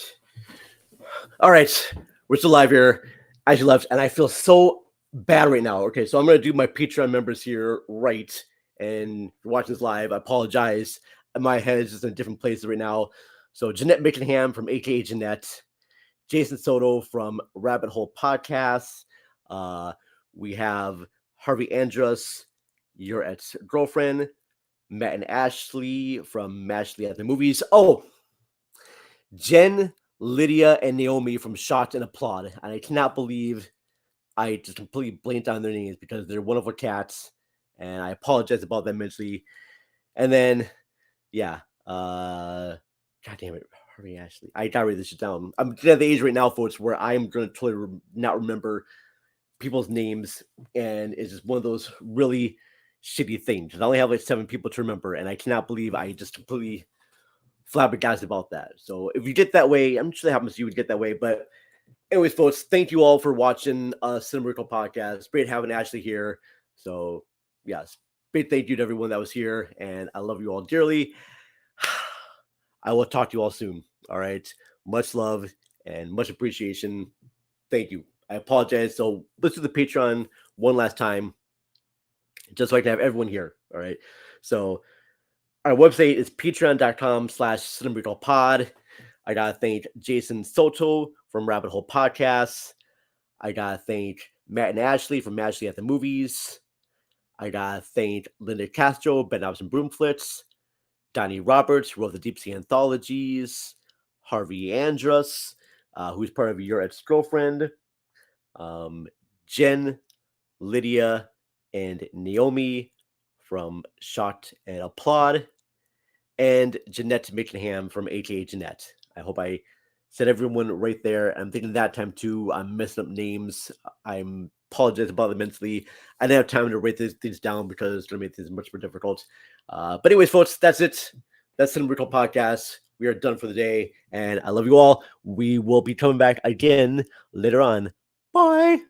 All right. We're still live here. As you left, and I feel so bad right now. Okay, so I'm gonna do my Patreon members here right. And if you're watching this live, I apologize. My head is just in a different place right now. So Jeanette Mickenham from AKA Jeanette, Jason Soto from Rabbit Hole Podcasts. We have Harvey Andrus, your ex-girlfriend, Matt and Ashley from Ashley at the Movies. Oh, Jen, Lydia, and Naomi from Shot and Applaud. And I cannot believe I just completely blanked on their names because they're wonderful cats. And I apologize about them immensely. And then, yeah. God damn it. Harvey Ashley. I gotta write this shit down. I'm at the age right now, folks, where I'm going to totally not remember people's names. And it's just one of those really shitty things. I only have like 7 people to remember. And I cannot believe I just completely flabbergasted about that. So if you get that way, I'm sure that happens to you would get that way. But anyways, folks, thank you all for watching Cinema Podcast. Great having Ashley here. So yes, big thank you to everyone that was here, and I love you all dearly. I will talk to you all soon. All right, much love and much appreciation. Thank you. I apologize. So let's do the Patreon one last time, just so I can have everyone here. All right, so our website is patreon.com/cinemrecallpod. I gotta thank Jason Soto from Rabbit Hole Podcasts. I gotta thank Matt and Ashley from Ashley at the Movies. I gotta thank Linda Castro, Ben Robson Broomflits, Donnie Roberts, who wrote the Deep Sea Anthologies, Harvey Andrus, who's part of Your Ex-Girlfriend, Jen, Lydia, and Naomi from Shot and Applaud, and Jeanette Mickenham from AKA Jeanette. I hope I said everyone right there. I'm thinking that time too. I'm messing up names. I'm apologize about it immensely. I didn't have time to write these things down because it's going to make things much more difficult. But anyways, folks, that's it. That's the Miracle Podcast. We are done for the day, and I love you all. We will be coming back again later on. Bye.